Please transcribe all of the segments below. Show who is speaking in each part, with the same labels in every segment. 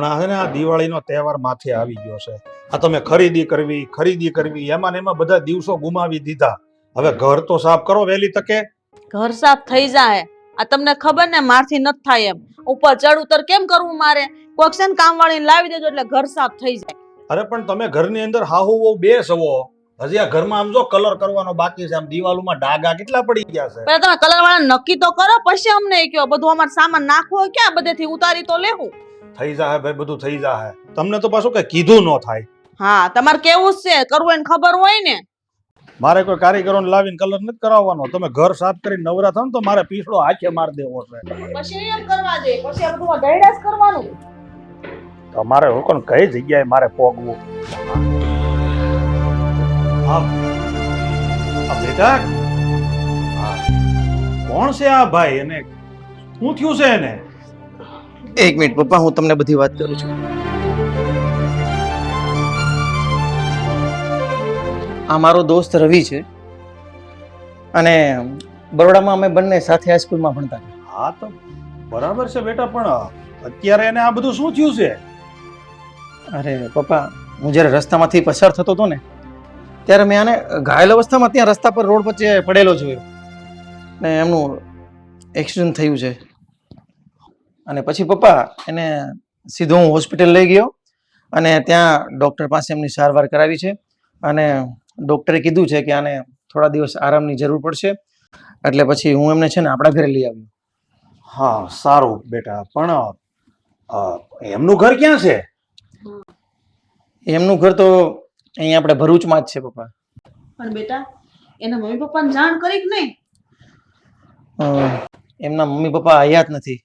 Speaker 1: હમણાં છે ને આ દિવાળીનો તહેવાર માથે આવી ગયો છે. આ તમે ખરીદી કરવી એમાં ને એમાં બધા દિવસો ગુમાવી દીધા. હવે ઘર તો સાફ કરો વહેલી તકે.
Speaker 2: ઘર સાફ થઈ જાય. આ તમને ખબર ને મારથી નથી થાય એમ. ઉપર ચડ ઉતર કેમ કરવું મારે? કોઈક છે ને કામવાળીને લાવી દેજો એટલે ઘર સાફ થઈ જાય.
Speaker 1: અરે પણ તમે ઘરની અંદર હાહુ વહુ બે સવો. હજી આ ઘરમાં આમ જો કલર કરવાનો બાકી છે. આમ દિવાલોમાં ડાઘા કેટલા પડી ગયા છે.
Speaker 2: પહેલા તમે કલર વાળા નક્કી તો કરો પછી અમને કયો. બધું અમારે સામાન નાખવો હોય ક્યાં બધેથી ઉતારી તો લેવું.
Speaker 1: થઈ જાહે ભાઈ, બધું થઈ જાહે. તમને તો પાછું કઈ કીધું ન થાય.
Speaker 2: હા તમારે કેવું જ છે, કરવું એને ખબર હોય ને.
Speaker 1: મારે કોઈ કારીગરોને લાવીને કલર નથી કરાવવાનો. તમે ઘર સાફ કરીને નવરા થાવ ને તો મારે પીસડો હાથે માર દેવો છે.
Speaker 2: પછી એમ કરવા દે, પછી આ બધું ગયડા જ કરવાનું.
Speaker 1: તો મારે લોકોને કઈ જગ્યાએ મારે પોગવું? હા બેટા, કોણ છે આ ભાઈ અને શું થયું છે એને?
Speaker 3: એક મિનિટ પપ્પા, હું તમને બધી વાત કરું છું. આ મારો દોસ્ત રવિ છે અને બરોડામાં અમે બંને સાથે હાઈસ્કૂલમાં ભણતા.
Speaker 1: હા તો બરાબર છે બેટા, પણ અત્યારે એને આ બધું શું થયું છે?
Speaker 3: અરે પપ્પા, હું જ્યારે રસ્તામાંથી પસાર થતો હતો ને ત્યારે મેં આને ઘાયલ અવસ્થામાં ત્યાં રસ્તા પર રોડ વચ્ચે પડેલો જોયો ને એમનું એક્સિડન્ટ થયું છે. અને પછી પપ્પા એને સીધો હું હોસ્પિટલ લઈ ગયો અને ત્યાં ડૉક્ટર પાસે એમની સારવાર કરાવી છે અને ડૉક્ટરે કીધું છે કે આને થોડા દિવસ આરામની જરૂર પડશે. એટલે પછી હું એમને છે ને આપણા ઘરે લઈ આવ્યો.
Speaker 1: હા સારું બેટા, પણ એમનું ઘર ક્યાં છે?
Speaker 3: એમનું ઘર તો અહીંયા આપણે ભરૂચમાં જ છે પપ્પા.
Speaker 2: પણ બેટા એના મમ્મી પપ્પાને જાણ કરી કે નહીં?
Speaker 3: એમના મમ્મી પપ્પા આયા જ નથી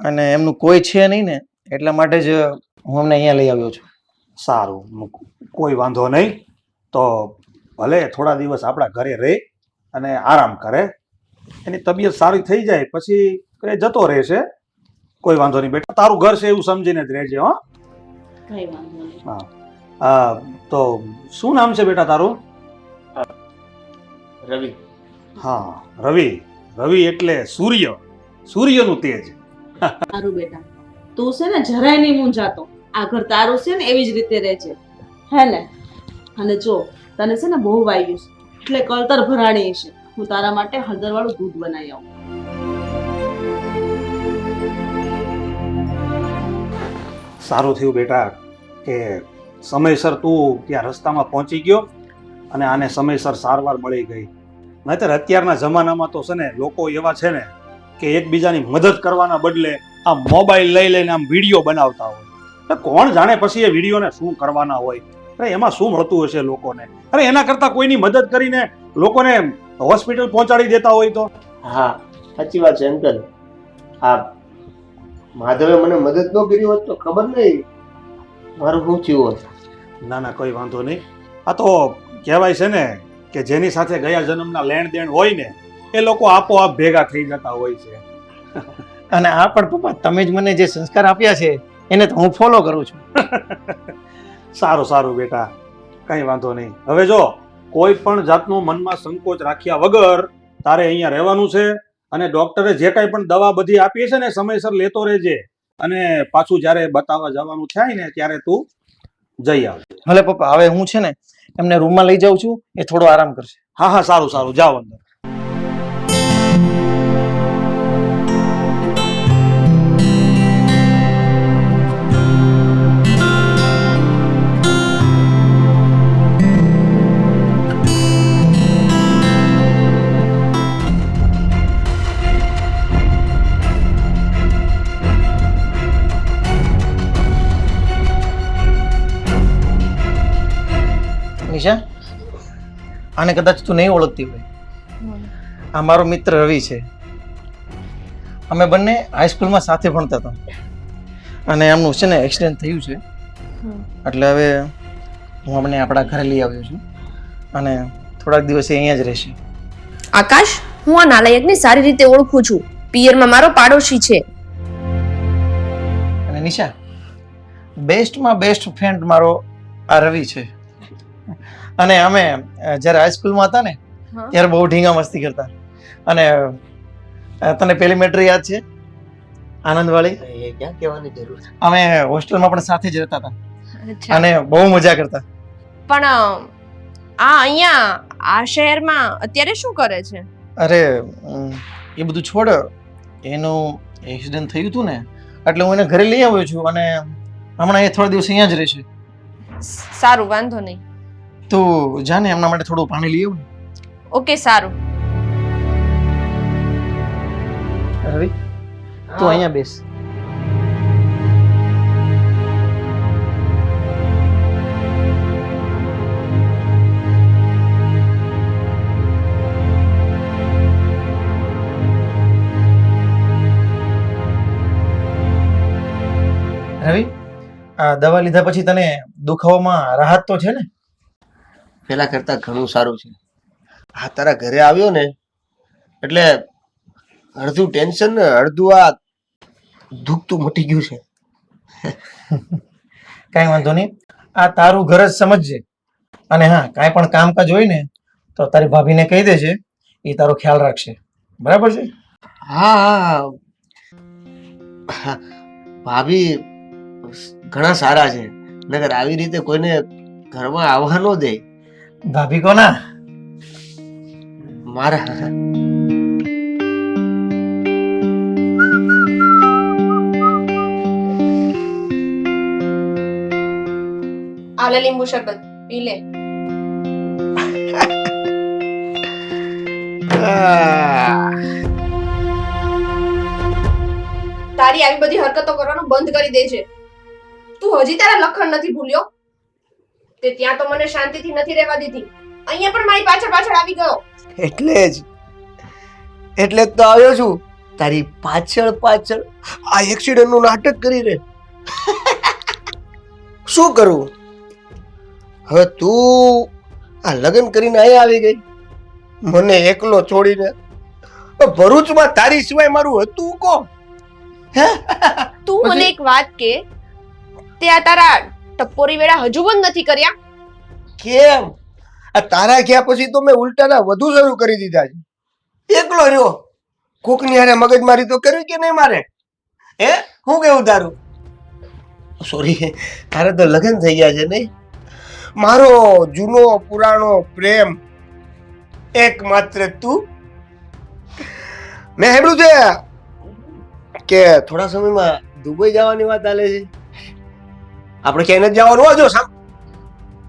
Speaker 3: અને એમનું કોઈ છે નહીં ને એટલા માટે જ હું એમને અહીંયા લઈ આવ્યો છું.
Speaker 1: સારું, કોઈ વાંધો નહીં. તો ભલે થોડા દિવસ આપણા ઘરે રહે અને આરામ કરે. એની તબિયત સારી થઈ જાય પછી એ જતો રહેશે. કોઈ વાંધો નહીં બેટા, તારું ઘર છે એવું સમજીને જ રહેજે. હો,
Speaker 2: કઈ વાંધો નહીં.
Speaker 1: હા તો શું નામ છે બેટા તારું?
Speaker 4: રવિ.
Speaker 1: હા રવિ. રવિ એટલે સૂર્ય, સૂર્યનું તેજ.
Speaker 2: સારું બેટા, તું છે ને જરાય નહીં મૂંઝાતો. આ ઘર તારું છે ને એવી જ રીતે રહેજે, હે ને? અને જો તને છે ને બહુ વાગ્યું છે એટલે કળતર ભરાણી છે. હું તારા માટે હળદર વાળું દૂધ બનાવી આવું.
Speaker 1: સારું થયું બેટા કે સમયસર તું ત્યાં રસ્તામાં પહોંચી ગયો અને આને સમયસર સારવાર મળી ગઈ. નહીંતર અત્યારના જમાનામાં તો છે ને લોકો એવા છે ને કે એકબીજાની મદદ કરવાના બદલે આ મોબાઈલ લઈ લઈને આમ વિડીયો બનાવતા હોય. એટલે કોણ જાણે પછી એ વિડીયોને શું કરવાના હોય? અરે એમાં શું મળતું હશે લોકોને? અરે એના કરતાં કોઈની મદદ કરીને લોકોને હોસ્પિટલ પહોંચાડી દેતા હોય તો.
Speaker 4: હા સાચી વાત છે અંકલ. હા માધવે મને મદદ ન કરી હોત તો ખબર નહીં મારું શું થયું હોત.
Speaker 1: ના ના કોઈ વાંધો નહીં. આ તો કહેવાય છે ને કે જેની સાથે ગયા જન્મના લેણ દેણ હોય ને એ લોકો આપોઆપ ભેગા થઈ જતા હોય છે.
Speaker 3: અને આ પણ પપ્પા તમે જ મને જે સંસ્કાર આપ્યા છે એને તો હું ફોલો કરું છું.
Speaker 1: સારું સારું બેટા, કઈ વાંધો નહીં. હવે જો કોઈ પણ જાતનો મનમાં સંકોચ રાખ્યા વગર તારે અહીંયા રહેવાનું છે અને ડોક્ટરે જે કાંઈ પણ દવા બધી આપી છે ને સમયસર લેતો રહેજે. અને પાછું જ્યારે બતાવવા જવાનું થાય ને ત્યારે તું જઈ આવજે.
Speaker 3: ભલે પપ્પા, હવે હું છે ને એમને રૂમમાં લઈ જાઉં છું, એ થોડો આરામ કરશે.
Speaker 1: હા હા સારું સારું, જાઓ અંદર.
Speaker 3: નિશા, આને કદાચ તું નહીં ઓળખતી હોય. આ મારો મિત્ર રવિ છે. અમે બંને હાઈસ્કૂલમાં સાથે ભણતા હતા અને એમનું છે ને એક્સિડન્ટ થયું છે એટલે હવે હું અમને આપણા ઘરે લઈ આવ્યો છું અને થોડાક દિવસ અહીંયા જ રહેશે.
Speaker 5: આકાશ, હું આ નાલાયકને સારી રીતે ઓળખું છું. પિયરમાં મારો પાડોશી છે.
Speaker 3: અને નિશા, બેસ્ટમાં બેસ્ટ ફ્રેન્ડ મારો આ રવિ છે. અને અમે જ્યારે હાઈસ્કૂલમાં હતા ને ત્યારે બહુ ઢીંગા મસ્તી કરતા. અને તને પેલી મેટર યાદ છે આનંદવાળી?
Speaker 4: એ ક્યાં કહેવાની જરૂર છે?
Speaker 3: અમે હોસ્ટેલમાં પણ સાથે જ રહેતા હતા
Speaker 5: અચ્છા
Speaker 3: અને બહુ મજા કરતા.
Speaker 5: પણ આ અહીંયા આ શહેરમાં અત્યારે શું કરે છે?
Speaker 3: અરે એ બધું છોડ, એનું એક્સિડન્ટ થયું હતું ને એટલે હું એને ઘરે લઈ આવ્યો છું અને હમણાં એ થોડા દિવસ અહીંયા જ રહેશે.
Speaker 5: સારું, વાંધો નહીં.
Speaker 3: તું જાને એમના માટે થોડું પાણી લઈ આવું.
Speaker 5: ઓકે, સારું.
Speaker 3: રવિ, તું અહીંયા બેસ. રવિ, આ દવા લીધા પછી તને દુખાવામાં રાહત તો છે ને?
Speaker 4: પેલા કરતા ઘણું સારું છે. આ તારા ઘરે આવ્યો ને એટલે અડધું ટેન્શન ને અડધું આ દુખતું મટી ગયું છે.
Speaker 3: કાંઈ વાંધો નહીં, આ તારું ઘર જ સમજજે. અને હા, કાંઈ પણ કામકાજ હોય ને તો તારી ભાભીને કહી દેજે, એ તારો ખ્યાલ રાખશે. બરાબર છે?
Speaker 4: હા, ભાભી ઘણા સારા છે, નકર આવી રીતે કોઈને ઘરમાં આવવા ન દે.
Speaker 3: ભાભી કોના?
Speaker 4: મારા.
Speaker 5: આ લે લીંબુ શરબત, પી લે. તારી આવી બધી હરકતો કરવાનું બંધ કરી દેજે. તું હજી તારા લખણ નથી ભૂલ્યો. તે ત્યાં તો મને શાંતિથી નથી રહેવા દીધી, અહીંયા પણ મારી પાછળ પાછળ આવી ગયો.
Speaker 4: એટલે જ તો આવ્યો છું તારી પાછળ પાછળ આ એક્સિડન્ટ નું નાટક કરી રે. શું કરું હવે? તું આ લગ્ન કરીને અહીંયા આવી ગઈ, મને એકલો છોડીને. ભરૂચમાં તારી સિવાય મારું હતું કોણ?
Speaker 5: તું મને એક વાત કે, તે આ તારા ટપોરી વેળા હજુ બંધ નથી કર્યા?
Speaker 4: કેમ? આ તારા ગયા પછી તો મેં ઉલટાના વધુ શરૂ કરી દીધા છે. એકલો રહ્યો, કોકની હારે મગજમારી તો કરવી કે નહીં મારે? હે, હું કેવું તારું? સોરી, તારે તો લગ્ન થઈ ગયા છે નહીં? મારો જૂનો પુરાણો પ્રેમ એકમાત્ર તું. મેં સાંભળ્યું છે કે થોડા સમયમાં દુબઈ જવાની વાત ચાલે છે. આપણે ક્યાંય નથી જવાનું. જો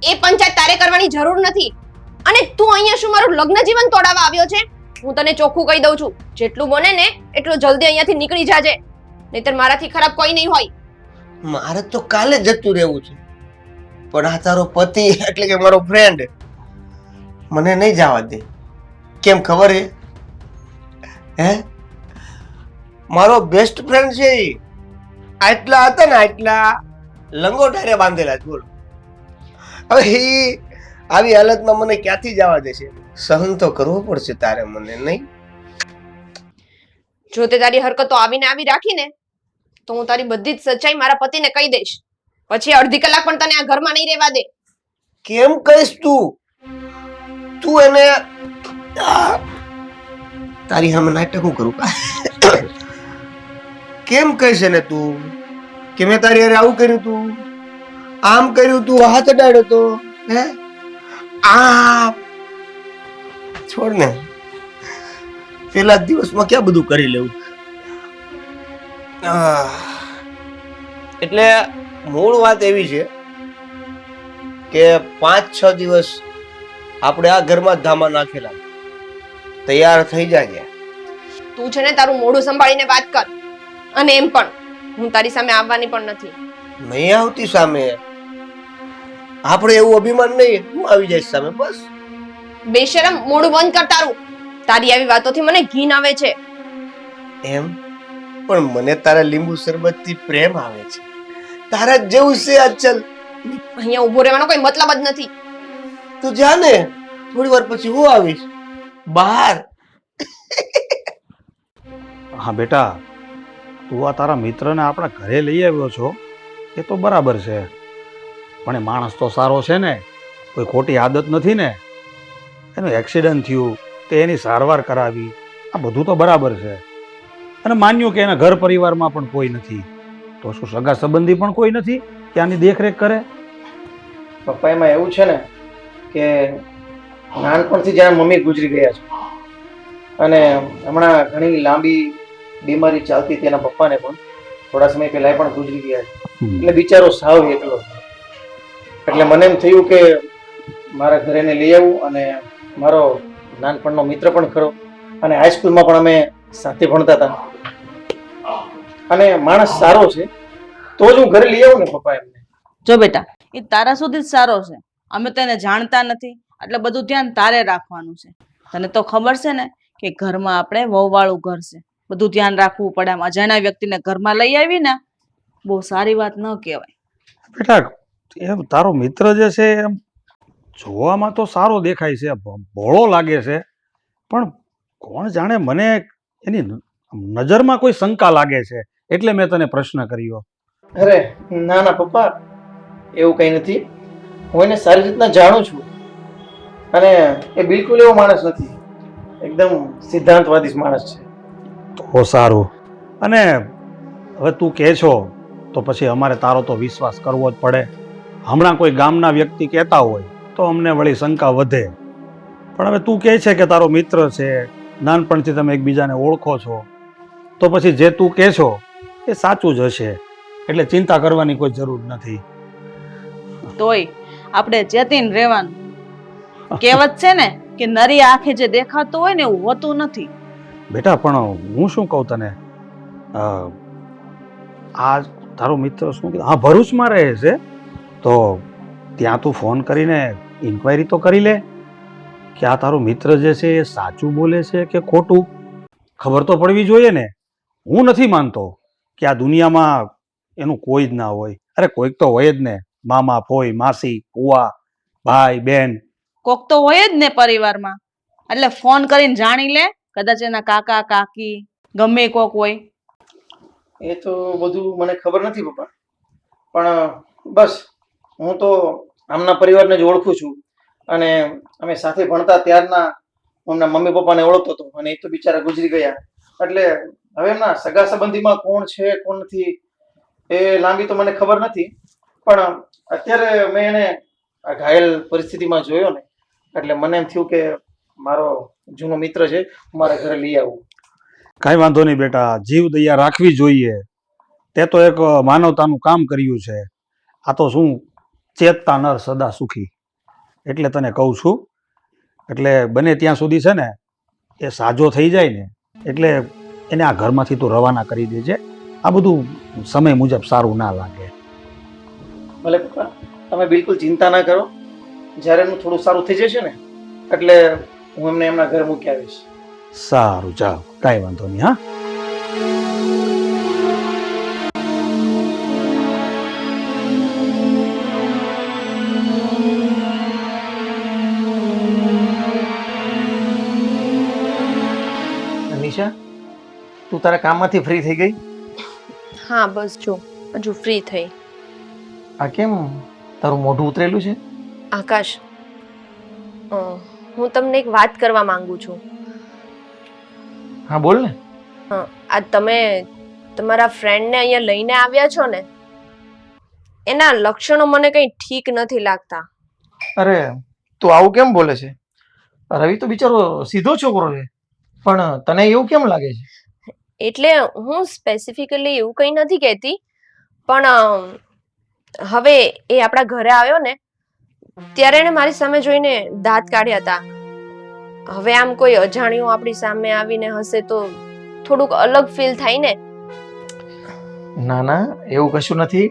Speaker 5: એ પંચાયત તારે કરવાની જરૂર નથી. અને તું અહીંયા શું મારું લગ્ન જીવન તોડાવવા આવ્યો છે? હું તને ચોખ્ખું કહી દઉં છું, જેટલું બને ને એટલું જલ્દી અહીંયાથી નીકળી જાજે, નહીતર મારાથી ખરાબ કોઈ નહીં હોય.
Speaker 4: મારે તો કાલે જતું રહેવું છે, પણ આ તારો પતિ એટલે કે મારો ફ્રેન્ડ મને નહીં જવા દે. કેમ ખબર હે? હે, મારો બેસ્ટ ફ્રેન્ડ છે એ. આટલા હતા ને આટલા લંગોટારે બાંધેલા. બોલો હવે એ આવી હાલતમાં મને ક્યાંથી જવા દેશે? સહન તો કરવો પડશે તારે મને, નહીં?
Speaker 5: જો તે તારી હરકતો આવીને આવી રાખીને તો હું તારી બધી જ સચ્ચાઈ મારા પતિને કહી દઈશ. પછી અડધી કલાક પણ તને આ ઘરમાં નહીં રહેવા દે.
Speaker 4: કેમ કહીશ તું? તું એને તારી સામે નાટક હું કરું? કેમ કહીશ એને તું કે મેં તારી હારે આવું કર્યું તું, આમ કર્યું તું, હાથ અડાડ્યો તો? હે, આ છોડ ને, પેલા દિવસમાં ક્યાં બધું કરી લેવું. એટલે મૂળ વાત એવી છે કે 5-6 દિવસ આપણે આ ઘરમાં ધામા નાખેલા, તૈયાર થઈ જાય.
Speaker 5: તું છે ને તારું મોઢું સંભાળીને વાત કર. અને એમ પણ હું તારી સામે આવવાની પણ નથી.
Speaker 4: નહીં આવતી સામે? આપણે એવું અભિમાન નહીં, હું આવી જઈશ સામે. બસ
Speaker 5: બેશરમ, મોઢું બંધ કર તારું. તારી આવી વાતોથી મને ઘીન આવે છે.
Speaker 4: એમ? પણ મને તારા લીંબુ શરબત થી પ્રેમ આવે છે. તારા જ જેવું છે. અચલ,
Speaker 5: અહીંયા ઉભો રહેવાનો કોઈ મતલબ જ નથી.
Speaker 4: તું જા ને, થોડી વાર પછી હું આવીશ બહાર.
Speaker 1: હા બેટા, તું આ તારા મિત્રને આપણા ઘરે લઈ આવ્યો છો એ તો બરાબર છે, પણ એ માણસ તો સારો છે ને, કોઈ ખોટી આદત નથી ને. એનું એક્સિડન્ટ થયું તે એની સારવાર કરાવી, આ બધું તો બરાબર છે. અને માન્યું કે એના ઘર પરિવારમાં પણ કોઈ નથી, તો શું સગા સંબંધી પણ કોઈ નથી કે આની દેખરેખ કરે?
Speaker 3: પપ્પા એમાં એવું છે ને કે નાનપણથી જ્યાં મમ્મી ગુજરી ગયા છે અને હમણાં ઘણી લાંબી બીમારી ચાલતી હતી એના પપ્પાને પણ થોડા સમય પહેલા એ પણ ગુજરી ગયા છે. એટલે બિચારો સાવ એકલો છે. એટલે મને એમ થયું કે મારા ઘરે એને લઈ આવું અને મારો નાનપણનો મિત્ર પણ ખરો અને હાઈસ્કૂલમાં પણ અમે સાથે ભણતા હતા અને માણસ સારો છે તો જ હું ઘરે લઈ આવું ને પપ્પા એમને.
Speaker 2: જો બેટા, એ તારા સુધી જ સારો છે. અમે તેને જાણતા નથી એટલે બધું ધ્યાન તારે રાખવાનું છે. તને તો ખબર છે ને કે ઘરમાં આપણે વહુવાળું ઘર છે, બધું ધ્યાન રાખવું પડે. આમ અજાણ્યા વ્યક્તિને ઘરમાં લઈ આવી ને બહુ સારી વાત ન કહેવાય.
Speaker 1: બેટા એમ તારો મિત્ર જે છે એમ જોવામાં તો સારો દેખાય છે, ભોળો લાગે છે, પણ કોણ જાણે મને એની નજરમાં કોઈ શંકા લાગે છે, એટલે મેં તને પ્રશ્ન કર્યો.
Speaker 3: અરે ના ના પપ્પા, એવું કંઈ નથી. હું એને સારી રીતના જાણું છું અને એ બિલકુલ એવો માણસ નથી. એકદમ સિદ્ધાંતવાદી માણસ છે.
Speaker 1: તો સારું. અને હવે તું કહે છો તો પછી અમારે તારો તો વિશ્વાસ કરવો જ પડે. હમણાં કોઈ ગામના વ્યક્તિ કહેતા હોય તો અમને વળી શંકા વધે, પણ હવે તું કહે છે કે તારો મિત્ર છે, નાનપણથી તમે એકબીજાને ઓળખો છો, તો પછી જે તું કહે છો એ સાચું જ હશે, એટલે ચિંતા કરવાની કોઈ જરૂર નથી.
Speaker 2: તોય આપણે ચેતીને રહેવાનું. કહેવત છે ને કે નરી આંખે જે દેખાતું હોય ને એવું હોતું નથી.
Speaker 1: બેટા પણ હું શું કહું તને, આ તારો મિત્ર શું કીધું, હા ભરૂચમાં રહે છે, તો ત્યાં તું ફોન કરીને ઇન્ક્વાયરી તો કરી લે કે આ તારો મિત્ર જે છે એ સાચું બોલે છે કે ખોટું. ખબર તો પડવી જોઈએ ને. હું નથી માનતો કે આ દુનિયામાં એનું કોઈ જ ના હોય. અરે કોઈક તો હોય જ ને, મામા, ફોઈ, માસી, ફુવા, ભાઈ, બેન,
Speaker 2: કોક તો હોય જ ને પરિવારમાં. એટલે ફોન કરીને જાણી લે, કદાચ એના કાકા કાકી ગમે કોક હોય.
Speaker 3: એ તો બધું મને ખબર નથી પપ્પા, પણ બસ હું તો આમના પરિવારને જ ઓળખું છું અને અમે સાથે ભણતા ત્યારના હું એમના મમ્મી પપ્પાને ઓળખતો હતો અને એ તો બિચારા ગુજરી ગયા. એટલે હવે એમના સગા સંબંધીમાં કોણ છે કોણ નથી એ લાંબી તો મને ખબર નથી, પણ અત્યારે મેં એને આ ઘાયલ પરિસ્થિતિમાં જોયો ને એટલે મને એમ થયું કે મારો જૂનો મિત્ર છે, હું મારા ઘરે લઈ આવું.
Speaker 1: કાંઈ વાંધો નહીં બેટા, જીવ દયા રાખવી જોઈએ. તે તો એક માનવતાનું કામ કર્યું છે. આ તો શું ચેતતા નર સદા સુખી, એટલે તને કહું છું. એટલે બને ત્યાં સુધી છે ને એ સાજો થઈ જાય ને એટલે એને આ ઘરમાંથી તું રવાના કરી દેજે. આ બધું સમય મુજબ સારું ના લાગે.
Speaker 3: ભલે પપ્પા, તમે બિલકુલ ચિંતા ના કરો. જ્યારે એમનું થોડું સારું થઈ જશે ને એટલે હું એમને એમના ઘરે મૂકી આવીશ.
Speaker 1: સારું, ચાલ, કાંઈ વાંધો નહીં. હા,
Speaker 3: નિશા, તું તારા કામમાંથી ફ્રી થઈ ગઈ?
Speaker 5: હા બસ જો હજુ ફ્રી થઈ.
Speaker 3: આ કેમ તારું મોઢું ઉતરેલું છે?
Speaker 5: આકાશ, હું તમને એક વાત કરવા માંગુ છું.
Speaker 3: હા બોલ ને.
Speaker 5: આ તમે તમારા ફ્રેન્ડને અહીંયા લઈને આવ્યા છો ને, એના લક્ષણો મને કંઈ ઠીક નથી લાગતા.
Speaker 3: અરે તું આવું કેમ બોલે છે? રવિ તો બિચારો સીધો છોકરો છે, પણ તને એવું કેમ લાગે છે?
Speaker 5: એટલે હું સ્પેસિફિકલી એવું કંઈ નથી કહેતી, પણ હવે એ આપણા ઘરે આવ્યો ને ત્યારે એને મારી સામે જોઈને દાંત કાઢ્યા હતા. હવે આમ કોઈ અજાણ્યું આપણી સામે આવીને હશે તો થોડુંક અલગ ફીલ થાય ને.
Speaker 3: ના ના, એવું કશું નથી.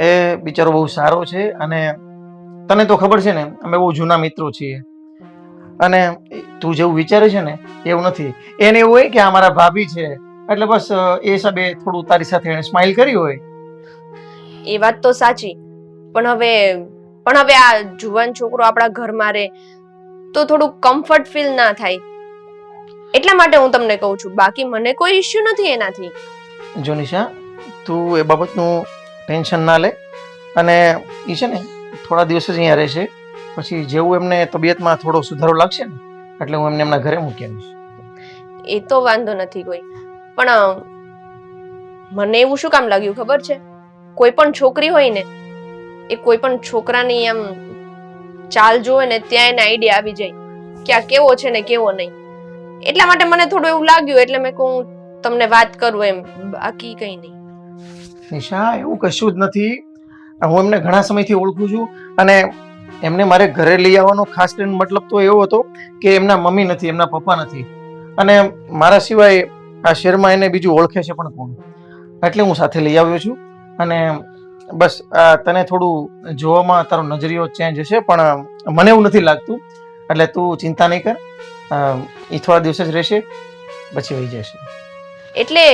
Speaker 3: એ બિચારો બહુ સારો છે અને તને તો ખબર છે ને અમે બહુ જૂના મિત્રો છીએ અને તું જેવું વિચારે છે ને એવું નથી. એને એવું હોય કે આ મારા ભાભી છે એટલે બસ એ હિસાબે થોડું તારી સાથે એને સ્માઈલ કરી હોય.
Speaker 5: એ વાત તો સાચી, પણ હવે આ જુવાન છોકરો આપણા ઘરમાં રહે તો થોડું કમ્ફર્ટ ફીલ ના થાય, એટલા માટે હું તમને કહું છું. બાકી મને કોઈ ઇશ્યુ નથી એનાથી.
Speaker 3: જો નિશા, તું એ બાબતનું ટેન્શન ના લે અને એ છે ને થોડા દિવસ જ અહીંયા રહેશે, પછી જેવું એમને તબિયતમાં થોડો સુધારો લાગશે ને એટલે હું એમને એમના ઘરે મૂકી આવીશ.
Speaker 5: એ તો વાંધો નથી કોઈ, પણ મને એવું શું કામ લાગ્યું ખબર છે? કોઈ પણ છોકરી હોય ને એ કોઈ પણ છોકરાની આમ ચાલ જોવે ને ત્યાં એને આઈડિયા આવી જાય કે આ કેવો છે ને કેવો નહીં. એટલા માટે મને થોડું એવું લાગ્યું, એટલે મેં કહું તમને વાત કરું એમ, બાકી કઈ નહીં.
Speaker 3: નિશા, એવું કશું જ નથી. હું એમને ઘણા સમયથી ઓળખું છું અને એમને મારે ઘરે લઈ આવવાનો ખાસ કરીને મતલબ તો એવો હતો કે એમના મમ્મી નથી, એમના પપ્પા નથી અને મારા સિવાય આ શહેરમાં એને બીજું ઓળખે છે પણ કોણ, એટલે હું સાથે લઈ આવ્યો છું. અને બસ તને થોડું જોવામાં તારો નજરિયો ચેન્જ હશે પણ મને એવું નથી લાગતું, એટલે તું ચિંતા નહીં કર. એ થોડા દિવસ જ રહેશે, પછી વહી જશે.
Speaker 5: એટલે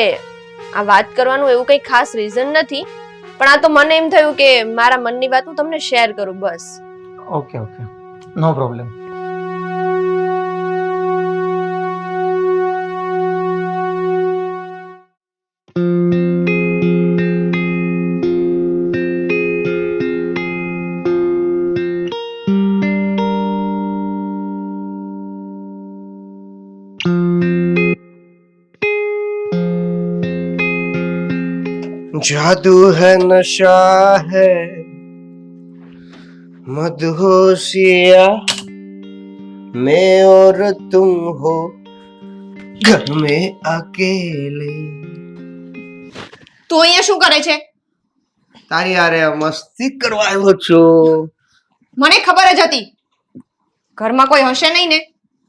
Speaker 5: આ વાત કરવાનું એવું કઈ ખાસ રીઝન નથી, પણ આ તો મને એમ થયું કે મારા મનની વાત હું તમને શેર કરું બસ.
Speaker 3: ઓકે ઓકે, નો પ્રોબ્લેમ.
Speaker 4: जादू है नशा है मदहोशिया मैं और तुम हो घर में अकेले.
Speaker 5: તું અહીંયા શું કરે છે?
Speaker 4: તારી યારે મસ્તી કરવા આવ્યો છું.
Speaker 5: મને ખબર જ હતી ઘરમાં કોઈ હશે નહીં ને,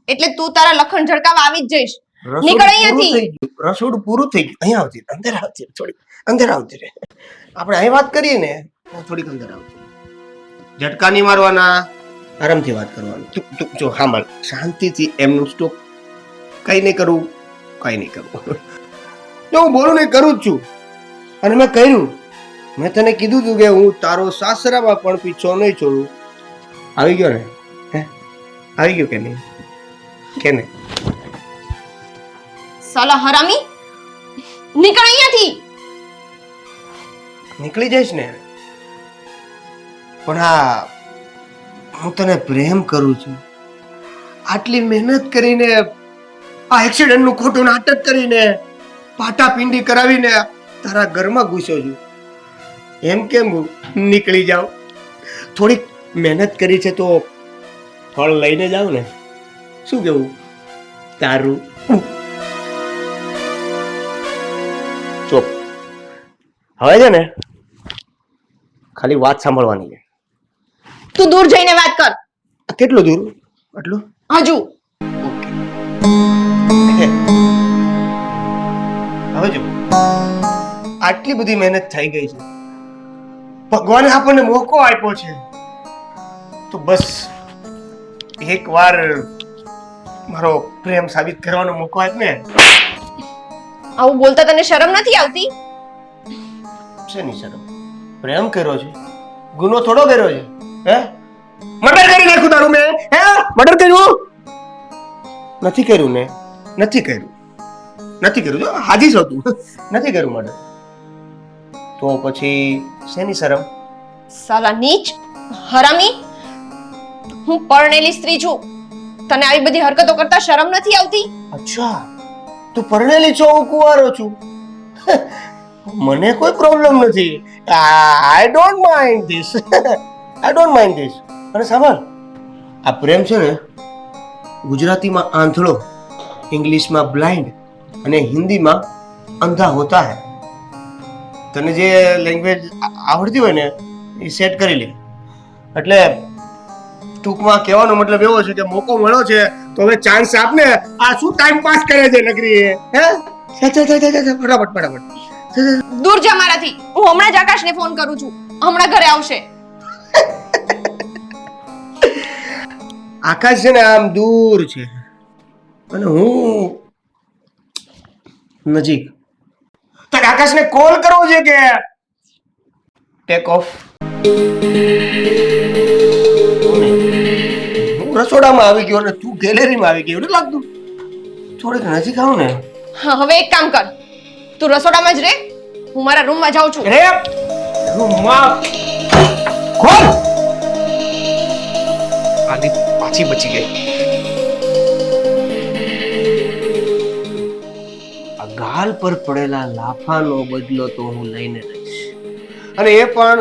Speaker 5: એટલે તું તારા લખણ ઝડકાવા આવી જ જઈશ. નીકળ અહીંયાથી.
Speaker 4: રસોડું પૂરું થઈ ગયું. અહીંયા આવતી, અંદર આવતી, થોડી અંદર આવતી રે. આપણે અહીં વાત કરીએ ને, થોડીક અંદર આવતી. ઝટકા નહીં મારવાના, આરામથી વાત કરવાનું. તું જો સાંભળ, શાંતિથી એમનું સ્ટોપ. કઈ નહીં કરવું, કઈ નહીં કરવું. જો હું બોલું ને કરું જ છું, અને મેં કર્યું. મેં તને કીધું તું કે હું તારો સાસરામાં પણ પીછો નહીં છોડું. આવી ગયો ને? હે, આવી ગયો કે નહીં? કે નહીં?
Speaker 5: સાલા હરામી, નીકળ અહીંયાથી.
Speaker 4: નીકળી જઈશ ને, પણ હા, હું તને પ્રેમ કરું છું. આટલી મહેનત કરીને, આ એક્સિડન્ટ નું ખોટું નાટક કરીને, પાટાપિંડી કરાવીને તારા ઘરમાં ઘૂસ્યો છું. એમ કેમ નીકળી જાવ? થોડીક મહેનત કરી છે તો ફળ લઈને જાવ ને. શું કેવું તારું? ચોપ. હવે છે ને, ખાલી વાત સાંભળવાની છે.
Speaker 5: તું દૂર જઈને વાત કર.
Speaker 4: કેટલું દૂર? આટલું?
Speaker 5: હજુ.
Speaker 4: હવે જો, આટલી બધી મહેનત થઈ ગઈ છે, ભગવાને આપણને મોકો આપ્યો છે, તો બસ એકવાર મારો પ્રેમ સાબિત કરવાનો મોકો આપ ને.
Speaker 5: આવું બોલતા તને શરમ નથી આવતી?
Speaker 4: શેની શરમ? પ્રેમ કર્યો છે, ગુનો થોડો કર્યો છે. હે, મર્ડર કરી નાખ્યું તારું મેં? હે, મર્ડર કર્યું? નથી કર્યું ને? નથી કર્યું, નથી કર્યું. જો હાજી છો તું, નથી કર્યું મર્ડર. તો પછી શેની શરમ?
Speaker 5: સાલા નીચ, હરામી, હું પરણેલી સ્ત્રી છું. તને આવી બધી હરકતો કરતા શરમ નથી આવતી?
Speaker 4: અચ્છા, તું પરણેલી છો, હું કુંવારો છું. મને કોઈ પ્રોબ્લેમ નથી. I don't mind this. I don't mind this. અને સાંભળ, આ પ્રેમ છે ને, ગુજરાતીમાં આંધળો, ઇંગ્લિશમાં બ્લાઇન્ડ અને હિન્દીમાં અંધા હોતા હૈ. તને જે લેંગ્વેજ આવડતી હોય ને એ સેટ કરી લે. એટલે ટૂંકમાં કહેવાનો મતલબ એવો છે કે મોકો મળ્યો છે તો હવે ચાન્સ આપને. આ શું ટાઈમ પાસ કરે છે નગરી? હે, ફટાફટ ફટાફટ.
Speaker 5: દૂર જા મારાથી. હું હમણાં જ આકાશને ફોન કરું છું, હમણાં ઘરે આવશે.
Speaker 4: આકાશ છે ને આમ દૂર છે અને હું નજીક. તારે આકાશને કોલ કરવો છે કે ટેક ઓફ? હું રસોડામાં આવી ગયો અને તું ગેલેરીમાં આવી ગયો, નથી લાગતું? થોડીક નજીક આવ ને.
Speaker 5: હા, હવે એક કામ કર, તું રસોડામાં જ રહે, હું મારા રૂમમાં જાઉં છું.
Speaker 4: રે રૂમમાં ખોલ. આલી પાછી બચી ગઈ. આ ગાલ પર પડેલા લાફાનો બદલો તો હું લઈને રહીશ, અને એ પણ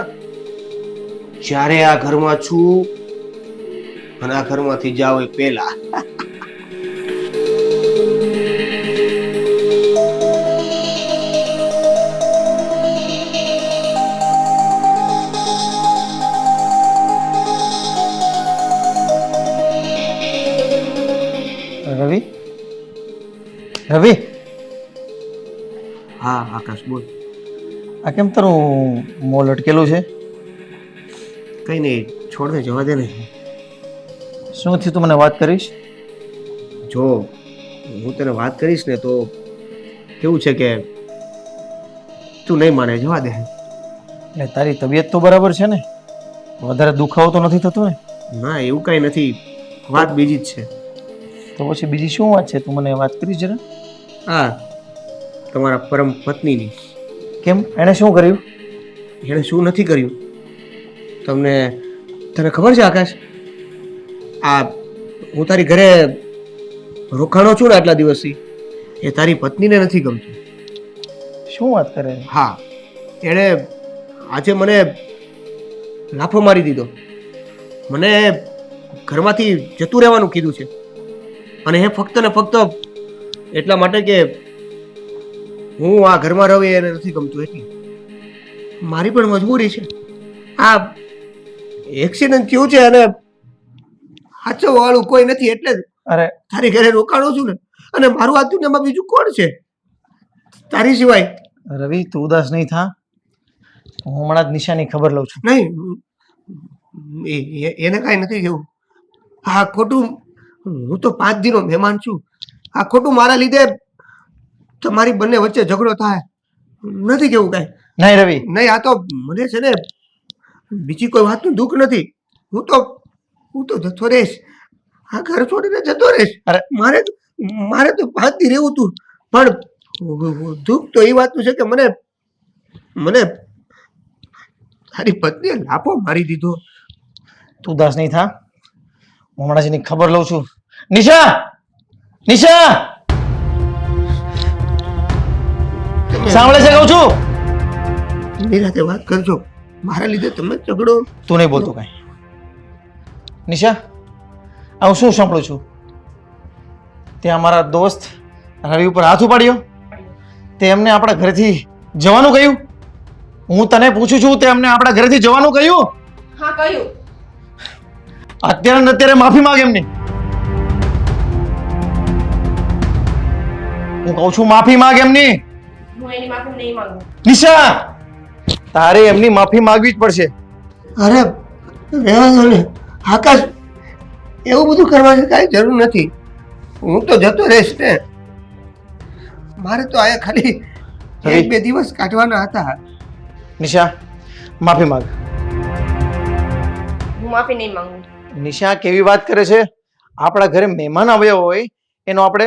Speaker 4: જ્યારે આ ઘરમાં છું અને આ ઘરમાંથી જાવ એ પહેલા.
Speaker 3: રવિ, રવિ,
Speaker 4: હા આકાશ બોલ.
Speaker 3: આ કેમ તારું મોં લટકેલું છે?
Speaker 4: કઈ નહીં, છોડ ને, જવા દે ને.
Speaker 3: શું થયું, તું મને વાત કરીશ?
Speaker 4: જો હું તને વાત કરીશ ને તો કેવું છે કે તું નહીં માને, જવા દે.
Speaker 3: એટલે તારી તબિયત તો બરાબર છે ને? વધારે દુખાવો તો નથી થતો ને?
Speaker 4: ના એવું કઈ નથી, વાત બીજી જ છે.
Speaker 3: તો પછી બીજી શું વાત છે, તું મને વાત કરીશ જરા.
Speaker 4: હા, તમારા પરમ પત્નીની.
Speaker 3: કેમ, એણે શું કર્યું?
Speaker 4: એણે શું નથી કર્યું તને ખબર છે આકાશ? આ હું તારી ઘરે રોકાણો છું ને આટલા દિવસથી, એ તારી પત્નીને નથી ગમતું.
Speaker 3: શું વાત કરે?
Speaker 4: હા, એણે આજે મને લાફો મારી દીધો, મને ઘરમાંથી જતું રહેવાનું કીધું છે, અને એ ફક્ત ને ફક્ત એટલા માટે કે હું આ ઘરમાં રહું એને નથી ગમતું એટલે. મારી પણ મજબૂરી છે. આ એક્સિડન્ટ થયું છે અને સાચો વાળું કોઈ નથી એટલે જ
Speaker 3: અરે
Speaker 4: તારી ઘરે રોકાણો છું ને. અને મારું આ દુનિયામાં બીજું કોણ છે તારી સિવાય?
Speaker 3: રવિ, તું ઉદાસ નહીં થા, હું હમણાં જ નિશાની ખબર લઉં છું.
Speaker 4: નહીં, એને કાંઈ નથી કેવું. આ ખોટું, હું તો 5 દિનનો મહેમાન છું. આ ખોટું મારા લીધે તમારી બંને વચ્ચે ઝઘડો થાય નથી કેવું કાંઈ.
Speaker 3: નહીં રવિ,
Speaker 4: નહીં, આ તો મને છે ને બીજી કોઈ વાતનું દુઃખ નથી. હું તો જતો રહીશ, આ ઘર છોડીને જતો રહીશ.
Speaker 3: અરે
Speaker 4: મારે તો 5 દી રહેવું હતું, પણ દુઃખ તો એ વાતનું છે કે મને તારી પત્નીએ લાફો મારી દીધો.
Speaker 3: તું ઉદાસ નહીં થા, હું હમણાં જ એની ખબર લઉં છું. નિશા, નિશા, સાંભળે છે કહું છું?
Speaker 4: નિરાતે વાત કરજો, મારા લીધે તમે ઝઘડો.
Speaker 3: તું નહીં બોલતો કાંઈ. નિશા, હું શું સાંભળું છું? ત્યાં મારા દોસ્ત રવિ ઉપર હાથ ઉપાડ્યો, તે એમને આપણા ઘરેથી જવાનું કહ્યું. હું તને પૂછું છું, તે એમને આપણા ઘરેથી જવાનું કહ્યું?
Speaker 5: હા કહ્યું.
Speaker 3: અત્યારે ને અત્યારે માફી માંગ એમની. હું કહું છું માફી માંગ એમની.
Speaker 5: હું એની માફી નહીં માંગુ.
Speaker 3: નિશા, તારે એમની માફી માંગવી જ પડશે.
Speaker 4: અરે રહેવા દો ને આકાશ, એવું બધું કરવાની કાંઈ જરૂર નથી. હું તો જતો રહીશ ને. મારે તો આયા ખાલી 1-2 દિવસ કાઢવાના હતા.
Speaker 3: નિશા, માફી માંગ.
Speaker 5: હું માફી નહીં માંગુ.
Speaker 3: નિશા કેવી વાત કરે છે? આપણા ઘરે મહેમાન આવ્યા હોય એનો આપણે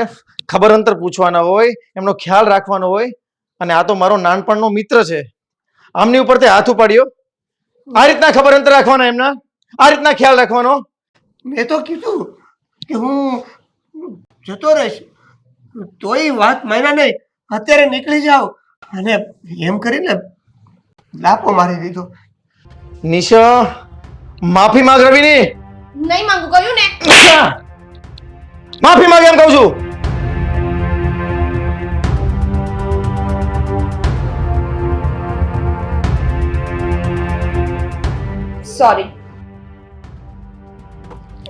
Speaker 3: ખબર અંતર પૂછવાના હોય, એમનો ખ્યાલ રાખવાનો હોય, અને આ તો મારો નાનપણનો મિત્ર છે. આમની ઉપર તે હાથ ઉપાડ્યો. આ રીતના ખબર અંતર રાખવાના એમના, આ રીતના ખ્યાલ રાખવાનો.
Speaker 4: મેં તો કીધું કે હું જતો રહીશ, તોય વાત માન્યા નહીં. અત્યારે નીકળી જાઓ, અને એમ કરીને લાફો મારી દીધો.
Speaker 3: નિશા, માફી માંગ રવિની.
Speaker 5: નહીં માંગુ, કહ્યું ને.
Speaker 3: નિશા, માફી માંગ એમ કહું છું.
Speaker 5: સોરી.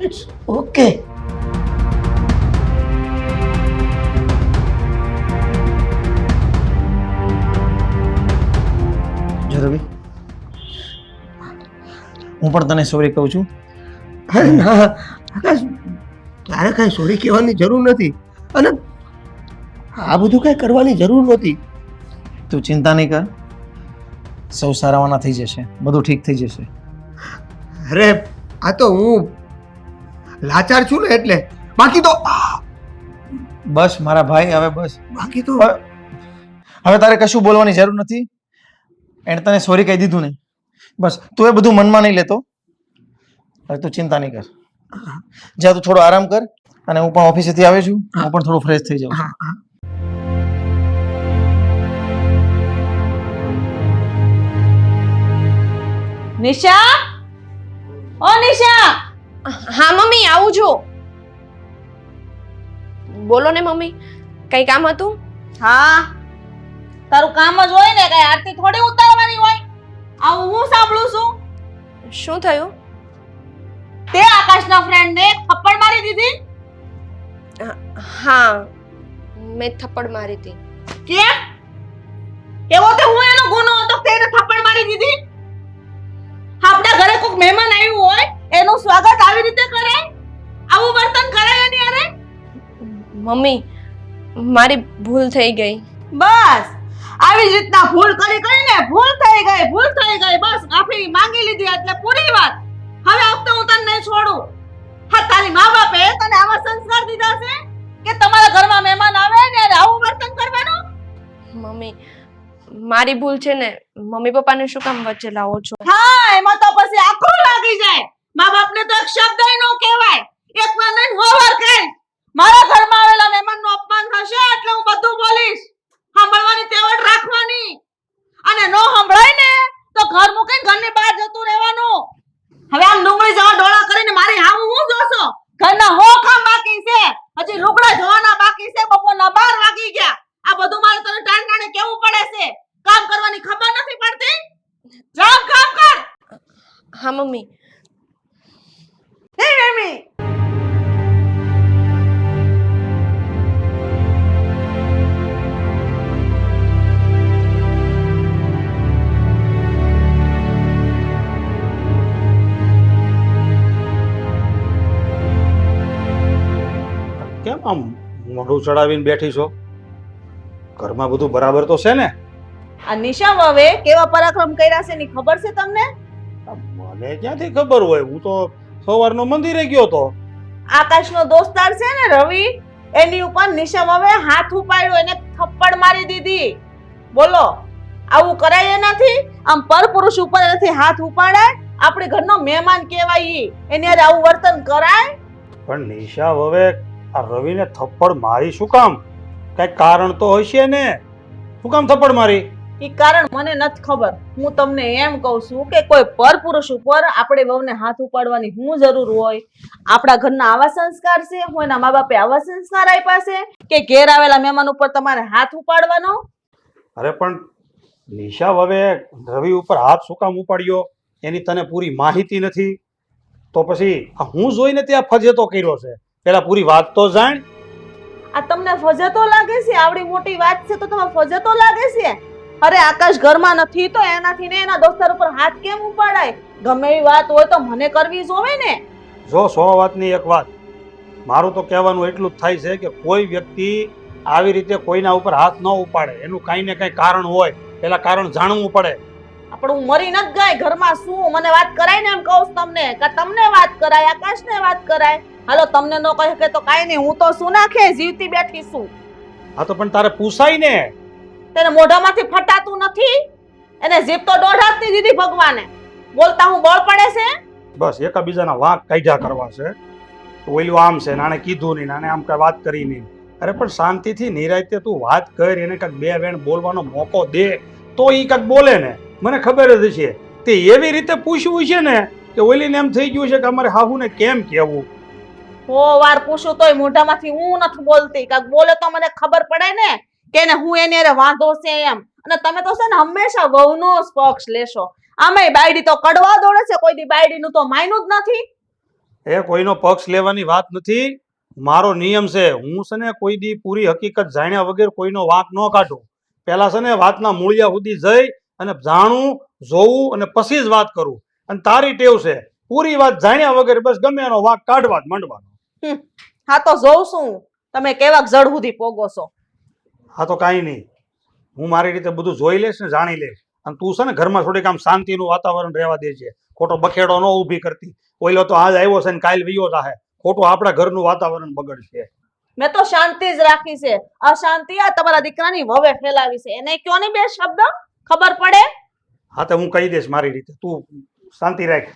Speaker 4: It's okay.
Speaker 3: જો રવિ, હું પણ તને સોરી કહું છું.
Speaker 4: અરે ના આકાશ, તારે કાંઈ સોરી કહેવાની જરૂર નથી, અને આ બધું કાંઈ કરવાની જરૂર નહોતી.
Speaker 3: તું ચિંતા નહીં કર, સૌ સારાવાના થઈ જશે, બધું ઠીક થઈ જશે.
Speaker 4: અરે આ તો હું લાચાર છું ને એટલે, બાકી તો
Speaker 3: બસ મારા ભાઈ, હવે બસ.
Speaker 4: બાકી તો
Speaker 3: હવે તારે કશું બોલવાની જરૂર નથી. એણે તને સોરી કહી દીધું ને, બસ તું એ બધું મનમાં નહીં લેતો. હવે તું ચિંતા નહીં કર, જા તું થોડો આરામ કર, અને હું પણ ઓફિસેથી આવ્યો છું, હું પણ થોડું ફ્રેશ થઈ જાઉં.
Speaker 4: હા હા
Speaker 2: નિશા, ઓ નિશા,
Speaker 5: હા મમ્મી, આવું છું. બોલો ને મમ્મી, કઈ કામ હતું?
Speaker 2: હા તારું કામ જ હોય ને, કઈ આરતી થોડી ઉતારવાની હોય. આવું હું સાંભળું છું.
Speaker 5: શું થયું?
Speaker 2: તે આકાશના ફ્રેન્ડ ને થપ્પડ મારી દીધી.
Speaker 5: હા, મેં થપ્પડ મારી હતી.
Speaker 2: કેમ? એવો તે હું એનો ગુનો હતો કે તેને થપ્પડ મારી દીધી? આપણા ઘરે કોઈક મહેમાન આવ્યું હોય એનું સ્વાગત આવી રીતે કરાય? આવું વર્તન કરાય એની હારે?
Speaker 5: મમ્મી, મારી ભૂલ થઈ ગઈ.
Speaker 2: બસ આવી જ રીતના ભૂલ કરી કરીને ભૂલ થઈ ગઈ બસ માફી માંગી લીધી એટલે પૂરી વાત. હવે વખતે હું તને નહીં છોડું. હા, તારી મા બાપે તને આવા સંસ્કાર દીધા છે કે તમારા ઘરમાં મહેમાન આવે ને ત્યારે આવું વર્તન કરવાનું?
Speaker 5: મમ્મી, મારી ભૂલ છે ને, મમ્મી પપ્પાને શું કામ વચ્ચે લાવો છો?
Speaker 2: હા, એમાં તો પછી આખું લાગી જાય. મા બાપને તો એક શબ્દય નો કહેવાય. એક વાર નહીં હોવાર કહે. મારા ઘરમાં આવેલા મહેમાનનું અપમાન થશે એટલે હું બધું બોલીશ. સાંભળવાની ટેવડ રાખવાની. અને નો સંભળાય ને તો ઘર મૂકીને ઘરની બહાર જતું રહેવાનું. હવે આમ ડુંગળી જેવા ડોળા કરીને મારી હામું હું જોશો? ઘરના હો કામ બાકી છે. હજી લુગડા ધોવાના બાકી છે. બપોરના 12 વાગી ગયા. આ બધું મારે તને ટાણટાણે કેવું પડે છે. કામ કરવાની ખબર નથી પડતી? જામ કામ કર.
Speaker 5: હા મમ્મી.
Speaker 2: હે મમ્મી,
Speaker 1: કેમ આમ મોઢું ચડાવીને બેઠી છો? ઘરમાં બધું બરાબર તો છે ને?
Speaker 2: આ નિશા હવે કેવા પરાક્રમ કર્યા છે ની ખબર છે તમને?
Speaker 1: મને ક્યાંથી ખબર હોય? હું તો સવારનો મંદિરે ગયો તો.
Speaker 2: આકાશનો દોસ્તાર છે ને રવિ, એની ઉપર નિશા હવે હાથ ઉપાડ્યો, એને થપ્પડ મારી દીધી. બોલો, આવું કરાય નથી? આમ પરપુરુષ ઉપર નથી હાથ ઉપાડાય? આપણે ઘરનો મહેમાન કહેવાય ઈ, એની હારે આવું વર્તન કરાય?
Speaker 1: પણ નિશા હવે આ રવિને થપ્પડ મારી શું કામ? કઈ કારણ તો હશે ને? શું કામ થપ્પડ મારી?
Speaker 2: ઈ કારણ મને નથી ખબર. હું તમને એમ કહું છું કે કોઈ પરપુરુષ ઉપર આપણે વહુને હાથ ઉપાડવાની શું જરૂર હોય? આપણા ઘરના આવા સંસ્કાર છે? હું એના મા બાપે આવા સંસ્કાર આપ્યા છે કે ઘેર આવેલા મહેમાન ઉપર તમારે હાથ ઉપાડવાનો?
Speaker 1: અરે પણ નિશા હવે રવિ ઉપર હાથ શું કામ ઉપાડ્યો એની તને પૂરી માહિતી નથી? તો પછી આ હું જોઈને ત્યાં ફજેતો કર્યો છે. પેલા પૂરી વાત તો જાણ.
Speaker 2: આ તમને ફજતો લાગે છે? આવડી મોટી વાત છે તો તમને ફજતો લાગે છે? અરે આકાશ ઘરમાં નથી તો એનાથી ને એના દોસ્તાર ઉપર હાથ કેમ ઉપાડાય? ગમે એવી વાત હોય તો મને કરવી જોવે ને.
Speaker 1: જો 100 વાતની એક વાત, મારું તો કહેવાનું એટલું જ થાય છે કે કોઈ વ્યક્તિ આવી રીતે કોઈના ઉપર હાથ ન ઉપાડે. એનું કાંઈ ને કાંઈ કારણ હોય, પેલા કારણ જાણવું પડે.
Speaker 2: પણ હું મરી નથી ગઈ. ઘરમાં શું મને વાત કરાય ને એમ કહું છું તમને, કે તમને વાત કરાય, આકાશને વાત કરાય. હાલો, તમને ન કહે કે તો કાંઈ નહીં, હું તો શું નાખે જીવતી બેઠી છું.
Speaker 1: હા તો પણ તારે પૂછાય ને.
Speaker 2: તેને મોઢામાંથી ફટાતું નથી? એને જીભ તો 1.5 હાથની દીધી ભગવાને. બોલતા હું બળ પડે છે?
Speaker 1: બસ એકાબીજાના વાંક કાઢ્યા કરવા છે. ઓલું આમ છે, નાને કીધું નહીં, નાને આમ કઈ વાત કરી નહીં. અરે પણ શાંતિથી નિરાયતે તું વાત કર, એને કાંઈક બે વેણ બોલવાનો મોકો દે તો ઈ કાંઈક બોલે ને. મને ખબર જ છે તે એવી રીતે પૂછવું છે ને કે ઓલીને એમ થઈ ગયું છે કે અમારે હાહુને કેમ કહેવું.
Speaker 2: હો વાર પૂછું તોય મોઢામાંથી હું નથી બોલતી. કાંઈક બોલે તો મને ખબર પડે ને કે એને હું એની હારે વાંધો છે એમ. અને તમે તો છે ને હંમેશા વહુનો જ પક્ષ લેશો. આમેય બાયડી તો કડવા દોડે છે, કોઈ દી બાયડીનું તો માયનું જ નથી.
Speaker 1: એ કોઈનો પક્ષ લેવાની વાત નથી. મારો નિયમ છે, હું છે ને કોઈ દી પૂરી હકીકત જાણ્યા વગર કોઈનો વાંક ન કાઢું. પહેલા છે ને વાતના મૂળિયા સુધી જઈ અને જાણું, જોવું અને પછી જ વાત કરું. અને તારી ટેવ છે પૂરી વાત જાણ્યા વગર બસ ગમે એનો વાંક કાઢવા જ માંડવાનો.
Speaker 2: હા તો જોઉં છું તમે કેવાક જડ સુધી પોગો છો.
Speaker 1: હા તો કાંઈ નહીં, હું મારી રીતે બધું જોઈ લઈશ ને જાણી લઈશ. અને તું છે ને ઘરમાં થોડીક આમ શાંતિનું વાતાવરણ રહેવા દે છે. ખોટો બખેડો ન ઊભી કરતી. ઓઈલો તો આજ આવ્યો છે ને કાલ વયો જાહે. ખોટું આપણા ઘરનું વાતાવરણ બગડશે.
Speaker 2: મેં તો શાંતિ જ રાખી છે. અશાંતિ આ તમારા દીકરાની વવે ફેલાવી છે. એને કયો નહીં બે શબ્દ, ખબર પડે?
Speaker 1: હા તો હું કહી દઈશ મારી રીતે, તું શાંતિ રાખ.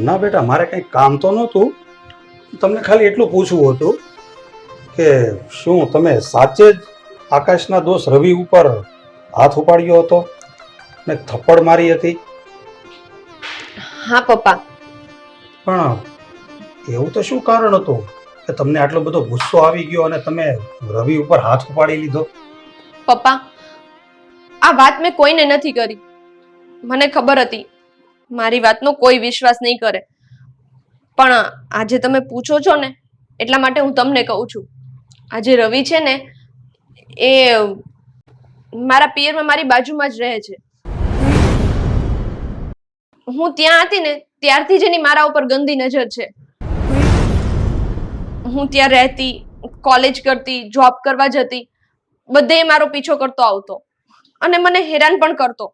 Speaker 1: ના બેટા, મારે કંઈ કામ તો નહોતું. તમને ખાલી એટલું પૂછવું હતું કે શું તમે સાચે જ આકાશના દોસ્ત રવિ ઉપર હાથ ઉપાડ્યો હતો ને થપ્પડ મારી હતી?
Speaker 5: હા પપ્પા.
Speaker 1: પણ એવું તો શું કારણ હતું કે તમને આટલો બધો ગુસ્સો આવી ગયો અને તમે રવિ ઉપર હાથ ઉપાડી લીધો?
Speaker 5: પપ્પા, આ વાત મેં કોઈને નથી કરી. મને ખબર હતી મારી વાતનો કોઈ વિશ્વાસ નહીં કરે, પણ આજે તમે પૂછો છો ને એટલા માટે હું તમને કહું છું. આજે રવિ છે ને એ મારા પિયરમાં મારી બાજુમાં જ રહે છે. હું ત્યાં હતી ને ત્યારથી જ એની મારા ઉપર ગંદી નજર છે. હું ત્યાં રહેતી, કોલેજ કરતી, જોબ કરવા જતી, બધે મારો પીછો કરતો આવતો અને મને હેરાન પણ કરતો.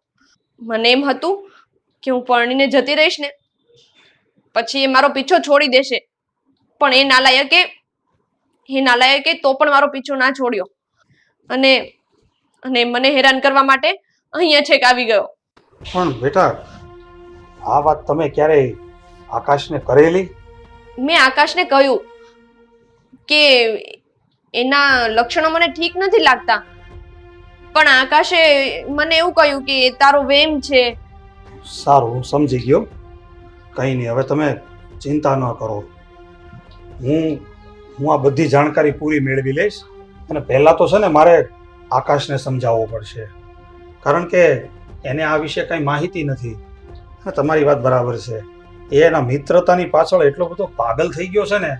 Speaker 5: મને એમ હતું કે હું પરણીને જતી રહીશ ને પછી એ મારો પીછો છોડી દેશે, પણ એ નાલાયકે તો પણ મારો પીછો ના છોડ્યો અને અને મને હેરાન કરવા માટે અહીંયા છેક આવી ગયો.
Speaker 1: પણ બેટા, આ વાત તમે ક્યારેય આકાશને કરેલી?
Speaker 5: મેં આકાશને કહ્યું કે એના લક્ષણો મને ઠીક નથી લાગતા, પણ આકાશે મને એવું કહ્યું કે એ તારો વેમ છે.
Speaker 1: સારું, હું સમજી ગયો. કંઈ નહીં, હવે તમે ચિંતા ન કરો. હું આ બધી જાણકારી પૂરી મેળવી લઈશ. અને પહેલાં તો છે ને મારે આકાશને સમજાવવો પડશે, કારણ કે એને આ વિશે કંઈ માહિતી નથી. અને તમારી વાત બરાબર છે, એ એના મિત્રતાની પાછળ એટલો બધો પાગલ થઈ ગયો છે ને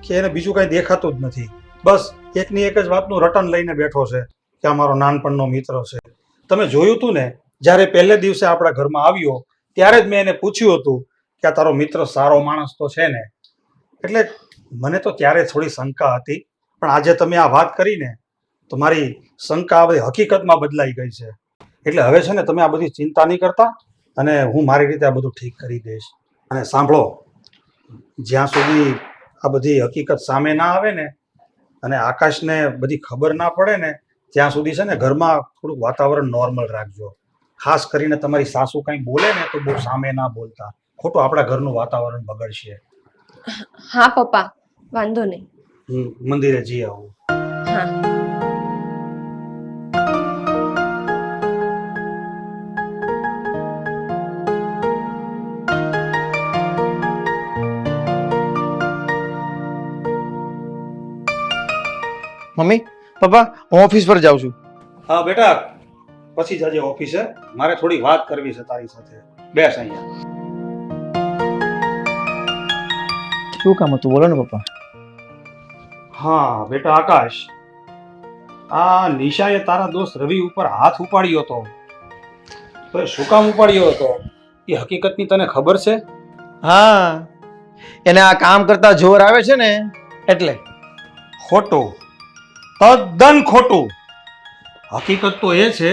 Speaker 1: કે એને બીજું કંઈ દેખાતું જ નથી. બસ એકની એક જ વાતનું રટન લઈને બેઠો છે કે આ મારો નાનપણનો મિત્ર છે. તમે જોયું હતું ને, જ્યારે પહેલે દિવસે આપણા ઘરમાં આવ્યો ત્યારે જ મેં એને પૂછ્યું હતું કે આ તારો મિત્ર સારો માણસ તો છે ને? એટલે મને તો ત્યારે થોડી શંકા હતી, પણ આજે તમે આ વાત કરીને તો મારી શંકા હવે હકીકતમાં બદલાઈ ગઈ છે. એટલે હવે છે ને તમે આ બધી ચિંતા નહીં કરતા અને હું મારી રીતે આ બધું ઠીક કરી દઈશ. અને સાંભળો, જ્યાં સુધી આ બધી હકીકત સામે ના આવે ને અને આકાશને બધી ખબર ના પડે ને ત્યાં સુધી છે ને ઘરમાં થોડુંક વાતાવરણ નોર્મલ રાખજો. ખાસ કરીને તમારી સાસુ કંઈ બોલે ને તો બહુ સામે ના બોલતા, ખોટું આપણા ઘરનું વાતાવરણ બગડશે.
Speaker 5: હા પપ્પા, વાંધો નહીં.
Speaker 1: મંદિરે જઈ આવું.
Speaker 5: હા.
Speaker 3: મમ્મી, પપ્પા, હું ઓફિસ પર જાઉં છું.
Speaker 1: હા બેટા, પછી જજે ઓફિસે. મારે થોડી વાત કરવી છે તારી સાથે. બેસ અહીંયા.
Speaker 3: શું કામ હતું, બોલો ને પપ્પા.
Speaker 1: હા બેટા આકાશ, આ નિશાએ તારા દોસ્ત રવિ ઉપર હાથ ઉપાડ્યો હતો, તો એ શું કામ ઉપાડ્યો હતો એ હકીકતની તને ખબર છે?
Speaker 3: હા, એને આ કામ કરતા જોર આવે છે ને એટલે.
Speaker 1: ખોટું, તદ્દન ખોટું. હકીકત તો એ છે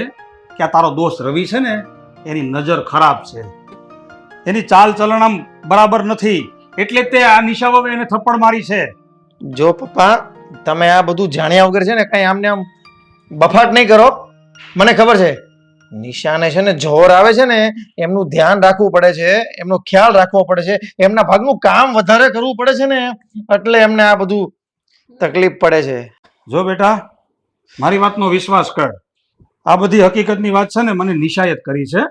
Speaker 1: કે આ તારો દોસ્ત રવિ છે ને એની નજર ખરાબ છે, એની ચાલ ચલણ આમ બરાબર નથી, એટલે તે આ નિશા વગર એને થપ્પડ મારી છે.
Speaker 3: જો પપ્પા, તમે આ બધું જાણ્યા વગર છે ને કઈ આમને આમ બફાટ નહીં કરો. મને ખબર છે નિશાને છે ને જોર આવે છે ને એમનું ધ્યાન રાખવું પડે છે, એમનો ખ્યાલ રાખવો પડે છે, એમના ભાગનું કામ વધારે કરવું પડે છે ને એટલે એમને આ બધું તકલીફ પડે છે.
Speaker 1: જો બેટા, મારી વાતનો વિશ્વાસ કર. આ બધી હકીકતની વાત છે ને મને નિશાએ જ કરી છે,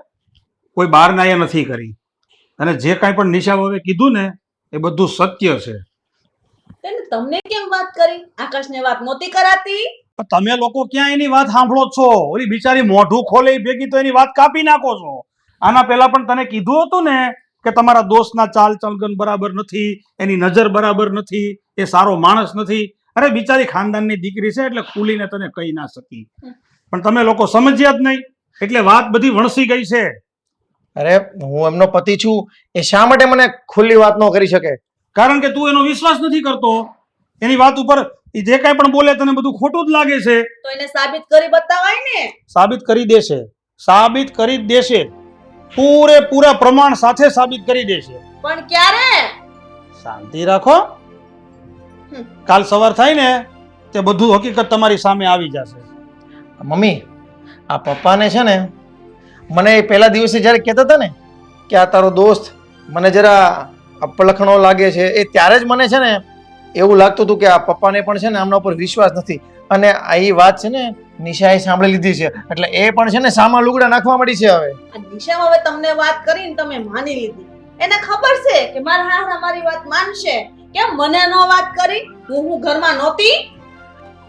Speaker 1: કોઈ બહારનાએ નથી કરી. અને જે કાંઈ પણ નિશા હવે કીધું ને એ બધું સત્ય છે.
Speaker 2: તેને તમને કેમ વાત કરી? આકાશને વાત નહોતી કરાતી?
Speaker 1: પણ તમે લોકો ક્યાં એની વાત સાંભળો છો? ઓલી બિચારી મોઢું ખોલે ભેગી તો એની વાત કાપી નાખો છો. આના પહેલા પણ તને કીધું હતું ને કે તમારા દોસ્તના ચાલ ચલગન બરાબર નથી, એની નજર બરાબર નથી, એ સારો માણસ નથી. અરે બિચારી ખાનદાનની દીકરી છે એટલે ખુલીને તને કહી ના શકી, પણ તમે લોકો સમજ્યા જ નહીં એટલે વાત બધી વણસી ગઈ છે.
Speaker 3: અરે હું એમનો પતિ છું, એ શા માટે મને ખુલ્લી વાત ન કરી શકે?
Speaker 1: કારણ કે તું એનો વિશ્વાસ નથી કરતો. એની વાત ઉપર એ જે કાંઈ પણ બોલે તને બધું ખોટું જ લાગે છે.
Speaker 2: તો એને સાબિત કરી બતાવાય ને.
Speaker 1: સાબિત કરી દેશે, સાબિત કરી જ દેશે, પૂરેપૂરા પ્રમાણ સાથે સાબિત કરી દેશે.
Speaker 2: પણ ક્યારે?
Speaker 1: શાંતિ રાખો, કાલ સવાર થાય ને તે બધું હકીકત તમારી સામે આવી જશે.
Speaker 3: મમ્મી, આ પપ્પાને છે ને મને એ પહેલા દિવસે જ્યારે કહેતા હતા ને કે આ તારો દોસ્ત મને જરા અપલખણો લાગે છે એ ત્યારે જ મને છે ને એવું લાગતું હતું કે આ પપ્પાને પણ છે ને આમના ઉપર વિશ્વાસ નથી. અને આ એ વાત છે ને નિશાએ સાંભળી લીધી છે એટલે એ પણ છે ને સામા લુગડા નાખવા મળી છે હવે.
Speaker 2: આ દિશામાં હવે તમને વાત કરીને તમે માની લીધી. એને ખબર છે કે મારા હાહરા મારી વાત માનશે. કેમ મને ન વાત કરી? હું ઘરમાં નહોતી.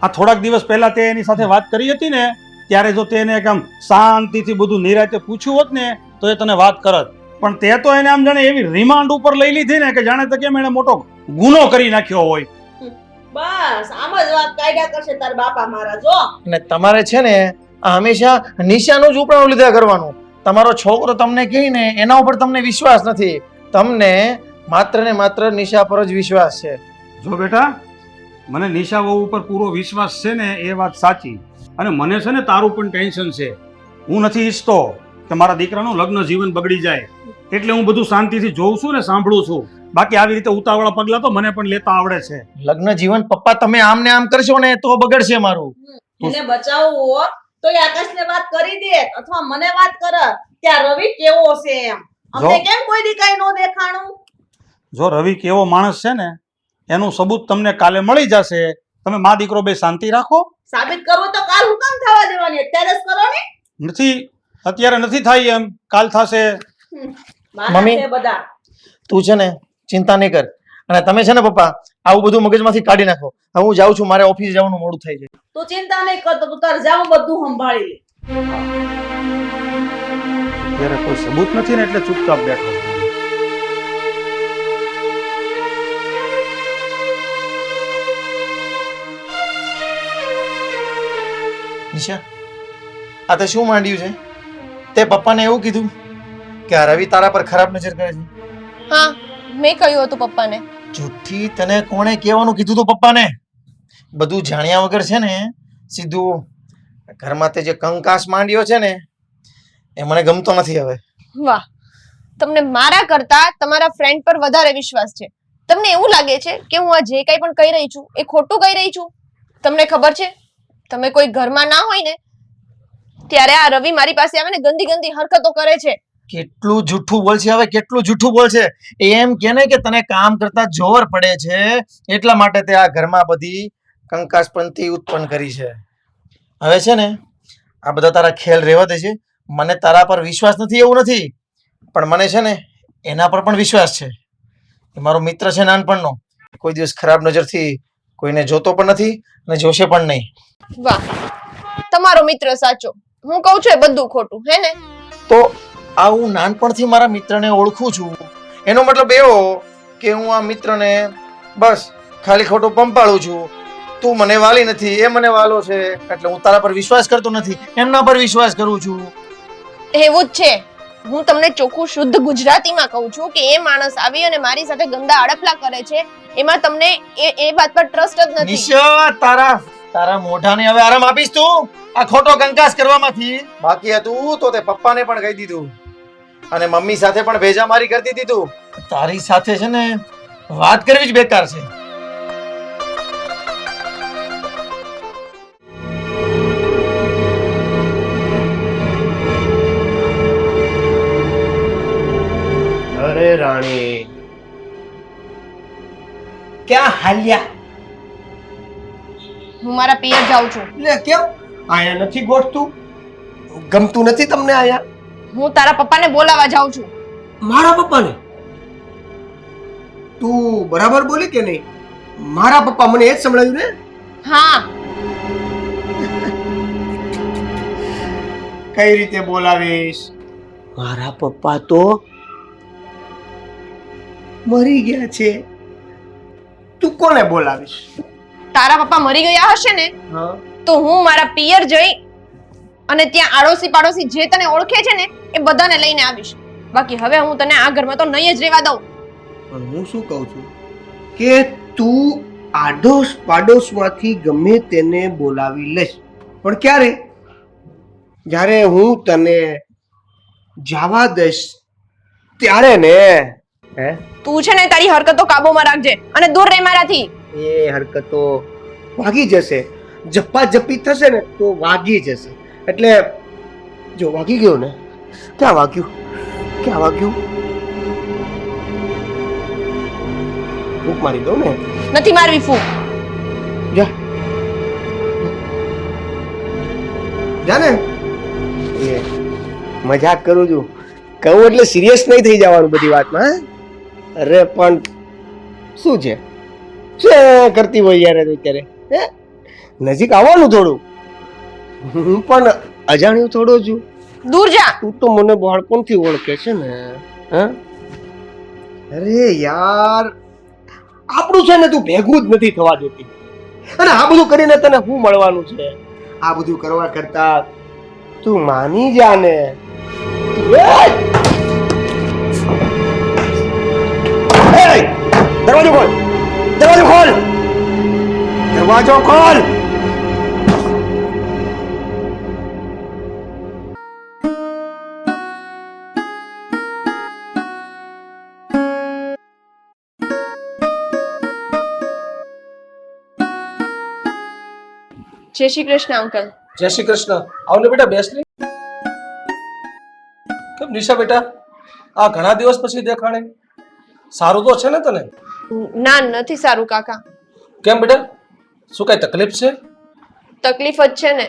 Speaker 1: આ થોડાક દિવસ પહેલા તે એની સાથે વાત કરી હતી ને, ત્યારે જો તેને આમ શાંતિથી બધું નિરાતે પૂછ્યું હોત ને તો એ તને વાત કરત. પણ તે તો એને આમ જાણે એવી રિમાન્ડ ઉપર લઈ લીધી ને કે જાણે તો કેમ એને મોટો ગુનો કરી નાખ્યો હોય.
Speaker 2: બસ આમ જ વાત કાયદા કરશે તાર બાપા મારા. જો
Speaker 3: અને તમારે છે ને આ હંમેશા નિશાનું જ ઉપરાણું લીધા કરવાનું. તમારો છોકરો તમને કહે ને એના ઉપર તમને વિશ્વાસ નથી, તમને માત્ર ને માત્ર નિશા પર જ વિશ્વાસ છે.
Speaker 1: જો બેટા, મને નિશા વહુ ઉપર પૂરો વિશ્વાસ છે ને એ વાત સાચી. અને મને છે ને તારું પણ ટેન્શન છે. હું નથી ઈચ્છતો કે મારા દીકરાનું લગ્ન જીવન બગડી જાય, એટલે હું બધું શાંતિથી જોઉં છું ને સાંભળું છું. બાકી આવી રીતે ઉતાવળા પગલા તો મને પણ લેતા આવડે છે.
Speaker 3: લગ્ન જીવન પપ્પા તમે આમ ને આમ કરશો ને તો બગડશે મારું.
Speaker 2: એને બચાવવું હોત તો એ આકાશને વાત કરી દે અથવા મને વાત કરત. ત્યાં રવિ કેવો છે એમ અમને કેમ કોઈ દી કઈ નો દેખાણું?
Speaker 1: જો રવિ કેવો માણસ છે ને એનું સબૂત તમને કાલે મળી જશે. તમે મા દીકરો બે શાંતિ રાખો.
Speaker 2: સાબિત કરવું તો કાલ હું કામ થવા દેવાની? અત્યારે જ કરો ને.
Speaker 1: નથી, અત્યારે નથી થાય એમ, કાલ થશે.
Speaker 2: માણસ
Speaker 3: મમ્મી.
Speaker 2: છે બધા.
Speaker 3: તું છે ને ચિંતા નહીં કર. અને તમે છે ને પપ્પા આવું બધું મગજમાંથી કાઢી નાખો. હવે હું જાઉં છું, મારે ઓફિસ જવાનું મોડું થાય છે.
Speaker 2: તું ચિંતા નહીં કરતો, તું તાર જાઉં બધું સંભાળી લે.
Speaker 1: અત્યારે કોઈ સબૂત નથી ને એટલે ચૂપચાપ બેઠો છું.
Speaker 3: નિશા, આ તે શું માંડ્યું છે? તે પપ્પાને એવું કીધું કે આ રવિ તારા પર ખરાબ નજર કરે છે?
Speaker 5: હા, મેં કહ્યું હતું પપ્પાને.
Speaker 3: જુઠ્ઠી, તને કોણે કહેવાનું કીધું તું પપ્પાને? બધું જાણ્યા વગર છે ને સીધું ઘરમાં તે જે કંકાસ માંડ્યો છે ને એ મને ગમતો નથી હવે.
Speaker 5: વાહ, તમને મારા કરતા તમારા ફ્રેન્ડ પર વધારે વિશ્વાસ છે. તમને એવું લાગે છે કે હું આ જે કંઈ પણ કહી રહી છું એ ખોટું કહી રહી છું? તમને ખબર છે, તમે કોઈ ઘરમાં ના હોય ને ત્યારે આ રવિ મારી પાસે આવે ને ગંદી ગંદી હરકતો કરે છે.
Speaker 3: કેટલું જૂઠું બોલશે હવે, કેટલું જૂઠું બોલશે. એમ કે ને કે તને કામ કરતા જોર પડે છે એટલા માટે તે આ ઘરમાં બધી કંકાસપંથી ઉત્પન્ન કરી છે. હવે છે ને આ બધા તારા ખેલ રહેવા દે છે. મને તારા પર વિશ્વાસ નથી એવું નથી, પણ મને છે ને એના પર પણ વિશ્વાસ છે. એ મારો મિત્ર છે નાનપણનો, કોઈ દિવસ ખરાબ નજરથી કોઈને જોતો પણ નથી અને જોશે પણ નહીં.
Speaker 5: વાહ, તમારો મિત્ર સાચો, હું કહું છું એ બધું ખોટું, હે ને?
Speaker 3: તો આ હું નાનપણથી મારા મિત્રને ઓળખું છું, એનો મતલબ એવો કે હું આ મિત્રને બસ ખાલી ખોટું પંપાળું છું. તું મને વાલી નથી, એ મને વાલો છે, એટલે હું તારા પર વિશ્વાસ કરતો નથી, એમના પર વિશ્વાસ કરું છું.
Speaker 5: એવું જ છે. હું તમને ચોખ્ખું શુદ્ધ ગુજરાતીમાં કહું છું કે એ માણસ આવી અને મારી સાથે ગંદા અડપલા કરે છે, એમાં તમને એ વાત પર ટ્રસ્ટ જ નથી.
Speaker 3: નિશા, તારા મોઢાને હવે આરામ આપીશ તું આ ખોટો કંકાસ કરવામાંથી. બાકી હતું તો તે પપ્પાને પણ કહી દીધું અને મમ્મી સાથે પણ ભેજા મારી કરતી દીધું. તારી સાથે છે ને વાત કરવી જ બેકાર છે.
Speaker 4: અરે રાણી, ક્યાં હાલ્યા?
Speaker 5: હું મારા પિયર જાઉં છું.
Speaker 4: લે કેમ આયા નથી ગોઠતું? ગમતું નથી તમને આયા?
Speaker 5: હું તારા પપ્પાને બોલાવવા જાઉં છું.
Speaker 4: મારા પપ્પાને? તું બરાબર બોલી કે નહીં? મારા પપ્પા, મને એ જ સંભળાયું ને?
Speaker 5: હા,
Speaker 4: કઈ રીતે બોલાવીશ? મારા પપ્પા તો મરી ગયા છે. તું કોને બોલાવીશ?
Speaker 5: તારા પપ્પા મરી ગયા હશે ને
Speaker 4: હા,
Speaker 5: તો હું મારા પિયર જઈ અને ત્યાં આડોશી પાડોશી જે તને ઓળખે છે ને એ બધાને લઈને આવીશ. બાકી હવે હું તને આ ઘરમાં તો નહીં જ રહેવા દઉં.
Speaker 4: પણ હું શું કહું છું કે તું આડોશ પાડોશમાંથી ગમે તેને બોલાવી લઈશ, પણ ક્યારે? જ્યારે હું તને જવા દઈશ ત્યારે ને. હે,
Speaker 5: તું છે ને તારી હરકતો કાબૂમાં રાખજે અને દૂર રહે મારાથી.
Speaker 4: એ હરકતો વાગી જશે, જપ્પા જપ્પી થશે ને તો વાગી જશે. એટલે જો વાગી ગયો ને, ક્યાં વાગ્યું? ક્યાં વાગ્યું? ફૂંક મારી દઉં ને.
Speaker 5: નથી મારવી ફૂંક.
Speaker 4: જા જા ને. એ મજાક કરું છું, કહું એટલે સિરિયસ નહીં થઈ જવાનું બધી વાતમાં. હે? અરે પણ શું છે, શું કરતી હોય યાર અત્યારે? હે, નજીક આવવાનું થોડું. હું પણ અજાણ્યો થોડો છું.
Speaker 5: દૂર જા.
Speaker 4: તું તો મને બાળપણથી ઓળખે છે ને. હા, અરે યાર આપણું છે ને તું ભેગું જ નથી થવા દેતી. અને આ બધું કરીને તને શું મળવાનું છે? આ બધું કરવા કરતા તું માની જા ને. દરવાજો ખોલ, દરવાજો ખોલ, દરવાજો ખોલ.
Speaker 5: જય શ્રી કૃષ્ણ અંકલ.
Speaker 6: જય શ્રી કૃષ્ણ. આવને બેટા બેસ ને. કેમ નિશા બેટા, આ ઘણા દિવસ પછી દેખાણી. સારું તો છે ને તને?
Speaker 5: ના, નથી સારું કાકા.
Speaker 6: કેમ બેટા, શું કઈ તકલીફ છે?
Speaker 5: તકલીફ જ છે ને.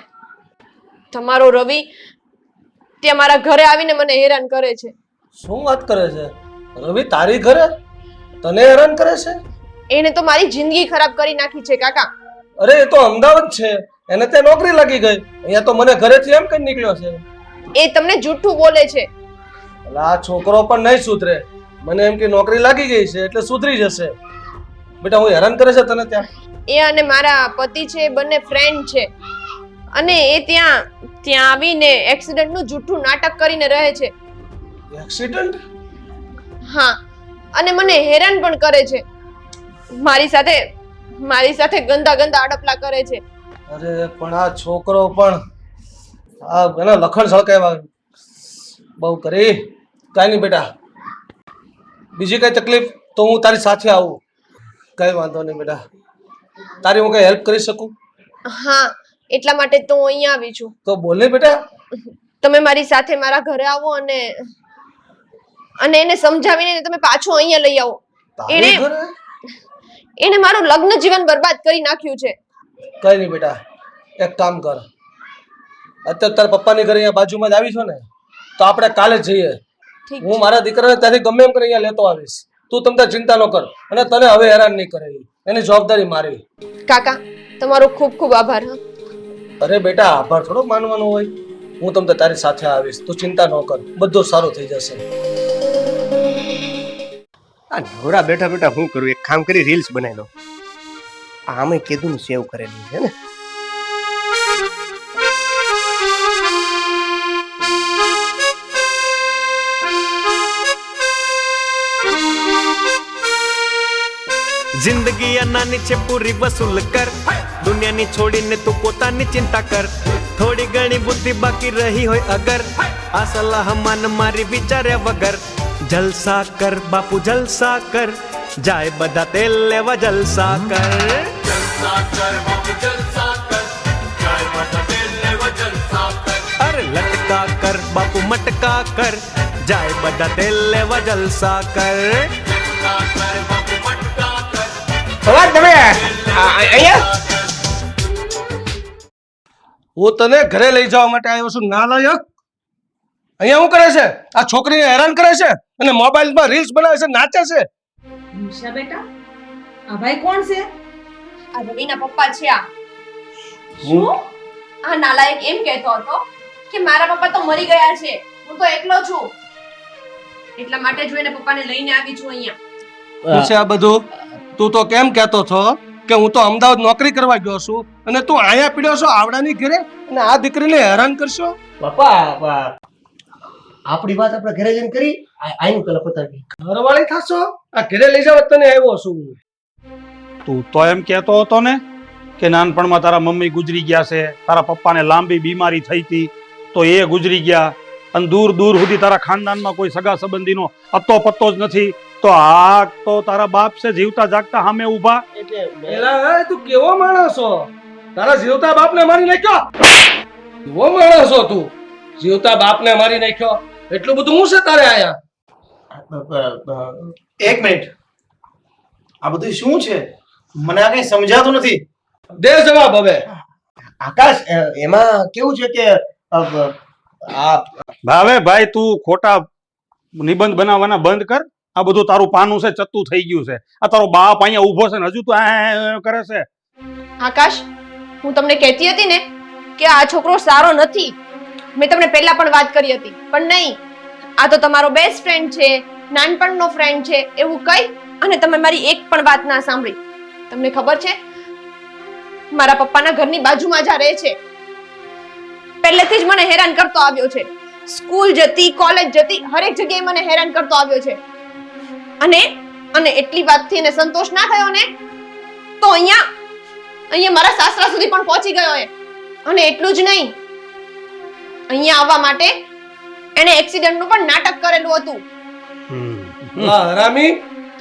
Speaker 5: તમારો રવિ ત્યાં મારા ઘરે આવીને મને હેરાન કરે છે.
Speaker 6: શું વાત કરે છે? રવિ તારી ઘરે તને હેરાન કરે છે?
Speaker 5: એને તો મારી જિંદગી ખરાબ કરી નાખી છે કાકા.
Speaker 6: અરે એ તો અમદાવાદ છે, એને ત્યાં નોકરી લાગી ગઈ. અહીંયા તો મને ઘરેથી એમ કઈ નીકળ્યો છે.
Speaker 5: એ તમને જૂઠું બોલે છે.
Speaker 6: એટલે આ છોકરો પણ નહીં સુધરે. મને એમ કે નોકરી લાગી ગઈ છે એટલે સુધરી જશે. બેટા હું હેરાન કરે છે તને ત્યાં?
Speaker 5: એ અને મારા પતિ છે એ બંને ફ્રેન્ડ છે, અને એ ત્યાં આવીને એક્સિડન્ટનું જૂઠું નાટક કરીને રહે છે.
Speaker 6: એક્સિડન્ટ?
Speaker 5: હા, અને મને હેરાન પણ કરે છે. મારી સાથે ગંદા ગંદા અડપલા કરે છે.
Speaker 6: અરે પણ આ છોકરો પણ આ એના લખણ સળકાવ્યા બહુ કરી. કાંઈ નહીં બેટા, બીજી કઈ તકલીફ તો હું તારી સાથે આવું. કઈ વાંધો નહીં બેટા, તારી હું કઈ હેલ્પ કરી શકું?
Speaker 5: હા, એટલા માટે તો હું અહીંયા આવી છું.
Speaker 6: તો બોલ ને બેટા.
Speaker 5: તમે મારી સાથે મારા ઘરે આવો અને એને સમજાવીને તમે પાછો અહીંયા લઈ આવો.
Speaker 6: તારી ઘરે?
Speaker 5: એને મારું લગ્ન જીવન બરબાદ કરી નાખ્યું છે.
Speaker 6: કઈ નહીં બેટા, એક કામ કર, અત્યારે તારા પપ્પાની ઘરે અહીંયા બાજુમાં જ આવી છો ને, તો આપણે કાલે જ જઈએ. હું મારા દીકરાને ત્યાંથી ગમે એમ કરીને અહીંયા લેતો આવીશ. તું તમ ચિંતા ન કર, અને તને હવે હેરાન નહીં કરે. એની જવાબદારી મારી.
Speaker 5: કાકા, તમારો ખૂબ ખૂબ આભાર. હા,
Speaker 6: અરે બેટા, આભાર થોડો માનવાનો હોય. હું તમને તારી સાથે આવીશ, તું ચિંતા ન કર, બધું સારું થઈ જશે.
Speaker 4: આ નવરા બેઠા બેઠા હું કરું, એક કામ કરી રીલ્સ બનાવી દો. આમે કીધું સેવ કરેલી છે ને.
Speaker 7: જિંદગી અનાની છે પૂરી વસૂલ કર, દુનિયાની છોડીને તું પોતાની ચિંતા કર. થોડી ઘણી બુદ્ધિ બાકી રહી હોય અગર, આ સલાહ માન મારી વિચાર્યા વગર. જલસા કર બાપુ જલસા કર, જાય બધા તેલ લેવા જલસા કર. અરે લટકા કર બાપુ મટકા કર, જાય બધા તેલ લેવા જલસા કર.
Speaker 4: સવાર તમે અહીંયા
Speaker 6: હું તને ઘરે લઈ જવા માટે આવ્યો છું. નાલાયક, અહીંયા શું કરે છે? આ છોકરીને હેરાન કરે છે અને મોબાઈલમાં રીલ્સ બનાવે છે, નાચે છે.
Speaker 2: નિશા બેટા, આ ભાઈ કોણ છે?
Speaker 5: આ રવિના પપ્પા છે. આ
Speaker 2: શું?
Speaker 5: આ નાલાયક એમ કહેતો હતો કે મારા પપ્પા તો મરી ગયા છે, હું તો એકલો છું. એટલા માટે જ એને પપ્પાને લઈને આવી છું અહીંયા.
Speaker 6: શું છે આ બધું? તું તો કેમ કહેતો છો કે હું તો અમદાવાદ નોકરી કરવા ગયો છું અને તું અહીંયા પીડ્યો છો આવડાની ઘરે અને આ દીકરીને હેરાન કરશો?
Speaker 4: પપ્પા આપણી વાત આપણે ઘરે જઈને કરી. આઈનું પેલા પતાવી
Speaker 6: ઘરવાળી થશો? આ ઘરે લઈ જવા તને આવ્યો છું.
Speaker 1: તું તો એમ કહેતો હતો ને કે નાનપણમાં તારા મમ્મી ગુજરી ગયા છે, તારા પપ્પાને લાંબી બીમારી થઈ હતી તો એ ગુજરી ગયા, અને દૂર દૂર સુધી તારા ખાનદાનમાં કોઈ સગા સંબંધીનો અતો પત્તો જ નથી. તો આ તો તારા બાપ છે જીવતા જાગતા સામે ઊભા.
Speaker 6: એલા તું કેવો માણસ છો? તારા જીવતા બાપને મારી નાખ્યો? કેવો માણસ છો તું? જીવતા બાપને મારી નાખ્યો? એટલું બધું હું છે તારે આયા?
Speaker 3: એક મિનિટ, આ બધું શું છે? મને આ કઈ સમજાતું નથી.
Speaker 6: દે જવાબ હવે.
Speaker 4: આકાશ એમાં કેવું છે કે આ
Speaker 1: હવે ભાઈ તું ખોટા નિબંધ બનાવવાના બંધ કર. આ બધું તારું પાનું છે, ચત્તું થઈ ગયું છે. આ તારો બાપ અહીંયા ઊભો છે ને હજુ તું આ કરે છે.
Speaker 5: આકાશ, હું તમને કહેતી હતી ને કે આ છોકરો સારો નથી. મેં તમને પહેલા પણ વાત કરી હતી, પણ નહીં. આ તો તમારો બેસ્ટ ફ્રેન્ડ છે, નાનપણનો ફ્રેન્ડ છે એવું કહી અને તમે મારી એક પણ વાત ના સાંભળી. તમને ખબર છે, મારા પપ્પાના ઘરની બાજુમાં જ રહે છે. પહેલેથી જ મને હેરાન કરતો આવ્યો છે. સ્કૂલ જતી, કોલેજ જતી, હરેક જગ્યાએ મને હેરાન કરતો આવ્યો છે. અને એટલી વાતથી એને સંતોષ ના થયો ને તો અહીંયા મારા સાસરા સુધી પણ પહોંચી ગયો એ. અને એટલું જ નહીં, અહીંયા આવવા માટે એને એક્સિડન્ટનું પણ નાટક કરેલું હતું.
Speaker 6: હા હરામી,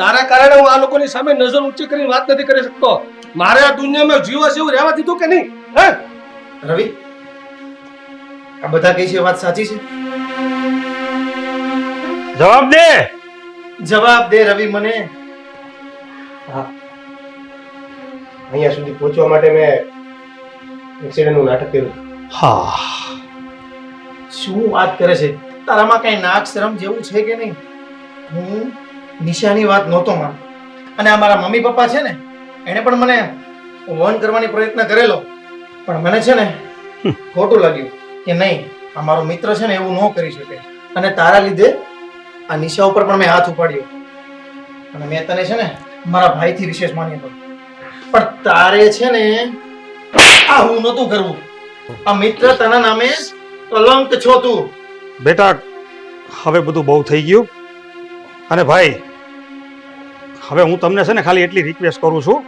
Speaker 6: તારા કારણે હું આ લોકોની સામે નજર ઊંચી કરીને વાત નથી કરી શકતો. મારે આ દુનિયામાં જીવો છે એવું રહેવા દીધું કે નહીં? હે
Speaker 3: રવિ, આ બધા કઈ છે વાત સાચી છે?
Speaker 1: જવાબ દે.
Speaker 3: જવાબ દે રવિ મને.
Speaker 4: હા, અહીંયા સુધી પહોંચવા માટે મેં એક્સિડન્ટનું નાટક કર્યું.
Speaker 1: હા,
Speaker 3: શું વાત કરે છે? તારામાં કઈ નાક શરમ જેવું છે કે નહીં? હું નિશાની વાત નહોતો માનતો, અને આ મારા મમ્મી પપ્પા છે ને, એને પણ મને વોર્ન કરવાની પ્રયત્ન કરેલો, પણ મને છે ને ખોટું લાગ્યું કે નહીં, આ મારો મિત્ર છે ને એવું ન કરી શકે. અને તારા લીધે આ નિશા ઉપર પણ મેં હાથ ઉપાડ્યો, અને મેં તને છે ને મારા ભાઈથી વિશેષ માન્યો હતો, પણ તારે છે ને આ હું નહોતું કરવું. આ મિત્રતાના નામે કલંક છો તું.
Speaker 1: બેટા હવે બધું બહુ થઈ ગયું. અને ભાઈ હવે હું તમને છે ને ખાલી એટલી રિક્વેસ્ટ કરું છું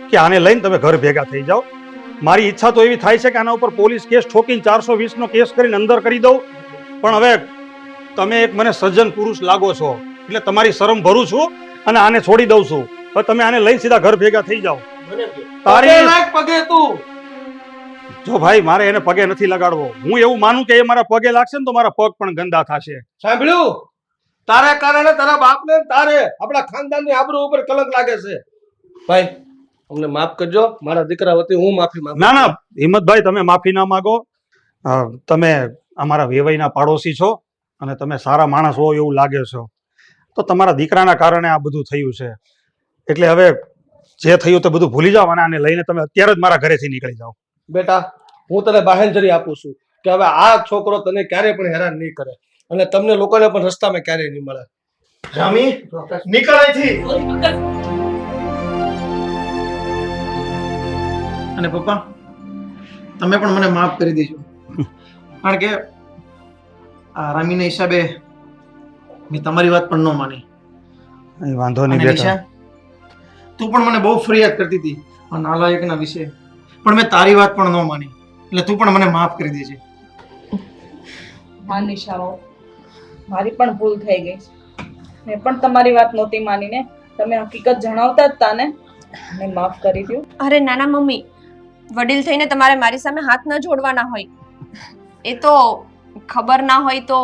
Speaker 1: કે આને લઈને તમે ઘર ભેગા થઈ જાઓ. મારી ઈચ્છા તો એવી થાય છે કે આના ઉપર પોલીસ કેસ ઠોકીને 420નો કેસ કરીને અંદર કરી દઉં, પણ હવે તમે એક મને સજ્જન પુરુષ લાગો છો એટલે તમારી શરમ ભરું છું અને આને છોડી દઉં છું. હવે તમે આને લઈને સીધા ઘર ભેગા થઈ જાઓ. તારી
Speaker 6: પગે તું
Speaker 1: જો ભાઈ મારે એને પગે નથી લગાડવો. હું એવું માનું કે એ મારા પગે લાગશે ને તો મારા પગ પણ ગંદા થશે.
Speaker 6: સાંભળ્યું? તારા કારણે તારા બાપને તારે આપણા ખાનદાનની આબરૂ ઉપર કલંક લાગે છે. ભાઈ અમને માફ કરજો, મારા દીકરા વતી હું માફી માંગુ.
Speaker 1: ના ના હિંમતભાઈ, તમે માફી ના માંગો. તમે અમારા વેવાઈના પાડોશી છો અને તમે સારા માણસ હો એવું લાગે છો. તો તમારા દીકરાના કારણે આ બધું થયું છે, એટલે હવે જે થયું તે બધું ભૂલી જાઓ અને આને લઈને તમે અત્યારે જ મારા ઘરેથી નીકળી જાઓ.
Speaker 6: બેટા, હું તને બાહેંધરી આપું છું કે હવે આ છોકરો તને ક્યારે પણ હેરાન નહીં કરે અને તમને લોકોને પણ રસ્તામાં ક્યારેય નહીં મળે.
Speaker 3: રામી, નીકળ અહીંથી. અને પપ્પા, તમે પણ મને માફ કરી દેજો, કારણ કે આ રામીના હિસાબે મેં તમારી વાત પણ ન માની.
Speaker 1: વાંધો
Speaker 3: અને
Speaker 1: નહીં બેટા.
Speaker 3: નિશા, તું પણ મને બહુ ફરિયાદ કરતી હતી આ નાલાયકના વિશે, પણ મેં તારી વાત પણ ન માની, એટલે તું પણ મને માફ કરી દેજે.
Speaker 2: હા નિશાઓ, મારી પણ ભૂલ થઈ ગઈ. મેં પણ તમારી વાત નહોતી માનીને તમે હકીકત જણાવતા જ હતા ને, મેં માફ કરી દઉં.
Speaker 5: અરે નાના મમ્મી, વડીલ થઈને તમારે મારી સામે હાથ ન જોડવાના હોય. એ તો ખબર ના હોય તો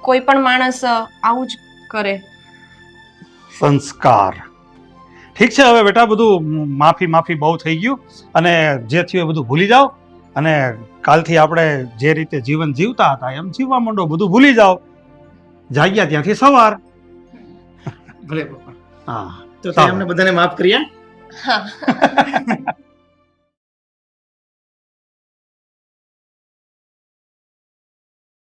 Speaker 5: કોઈ પણ માણસ આવું જ કરે.
Speaker 1: સંસ્કાર. ઠીક છે હવે બેટા, બધું માફી બહુ થઈ ગયું અને જે થયું એ બધું ભૂલી જાઓ અને કાલથી આપણે જે રીતે જીવન જીવતા હતા એમ જીવવા માંડો. બધું ભૂલી જાઓ. જાગ્યા ત્યાંથી સવાર.
Speaker 3: ભલે પપ્પા.
Speaker 1: હા
Speaker 3: તો તે અમને બધાને માફ કર્યા.
Speaker 5: હા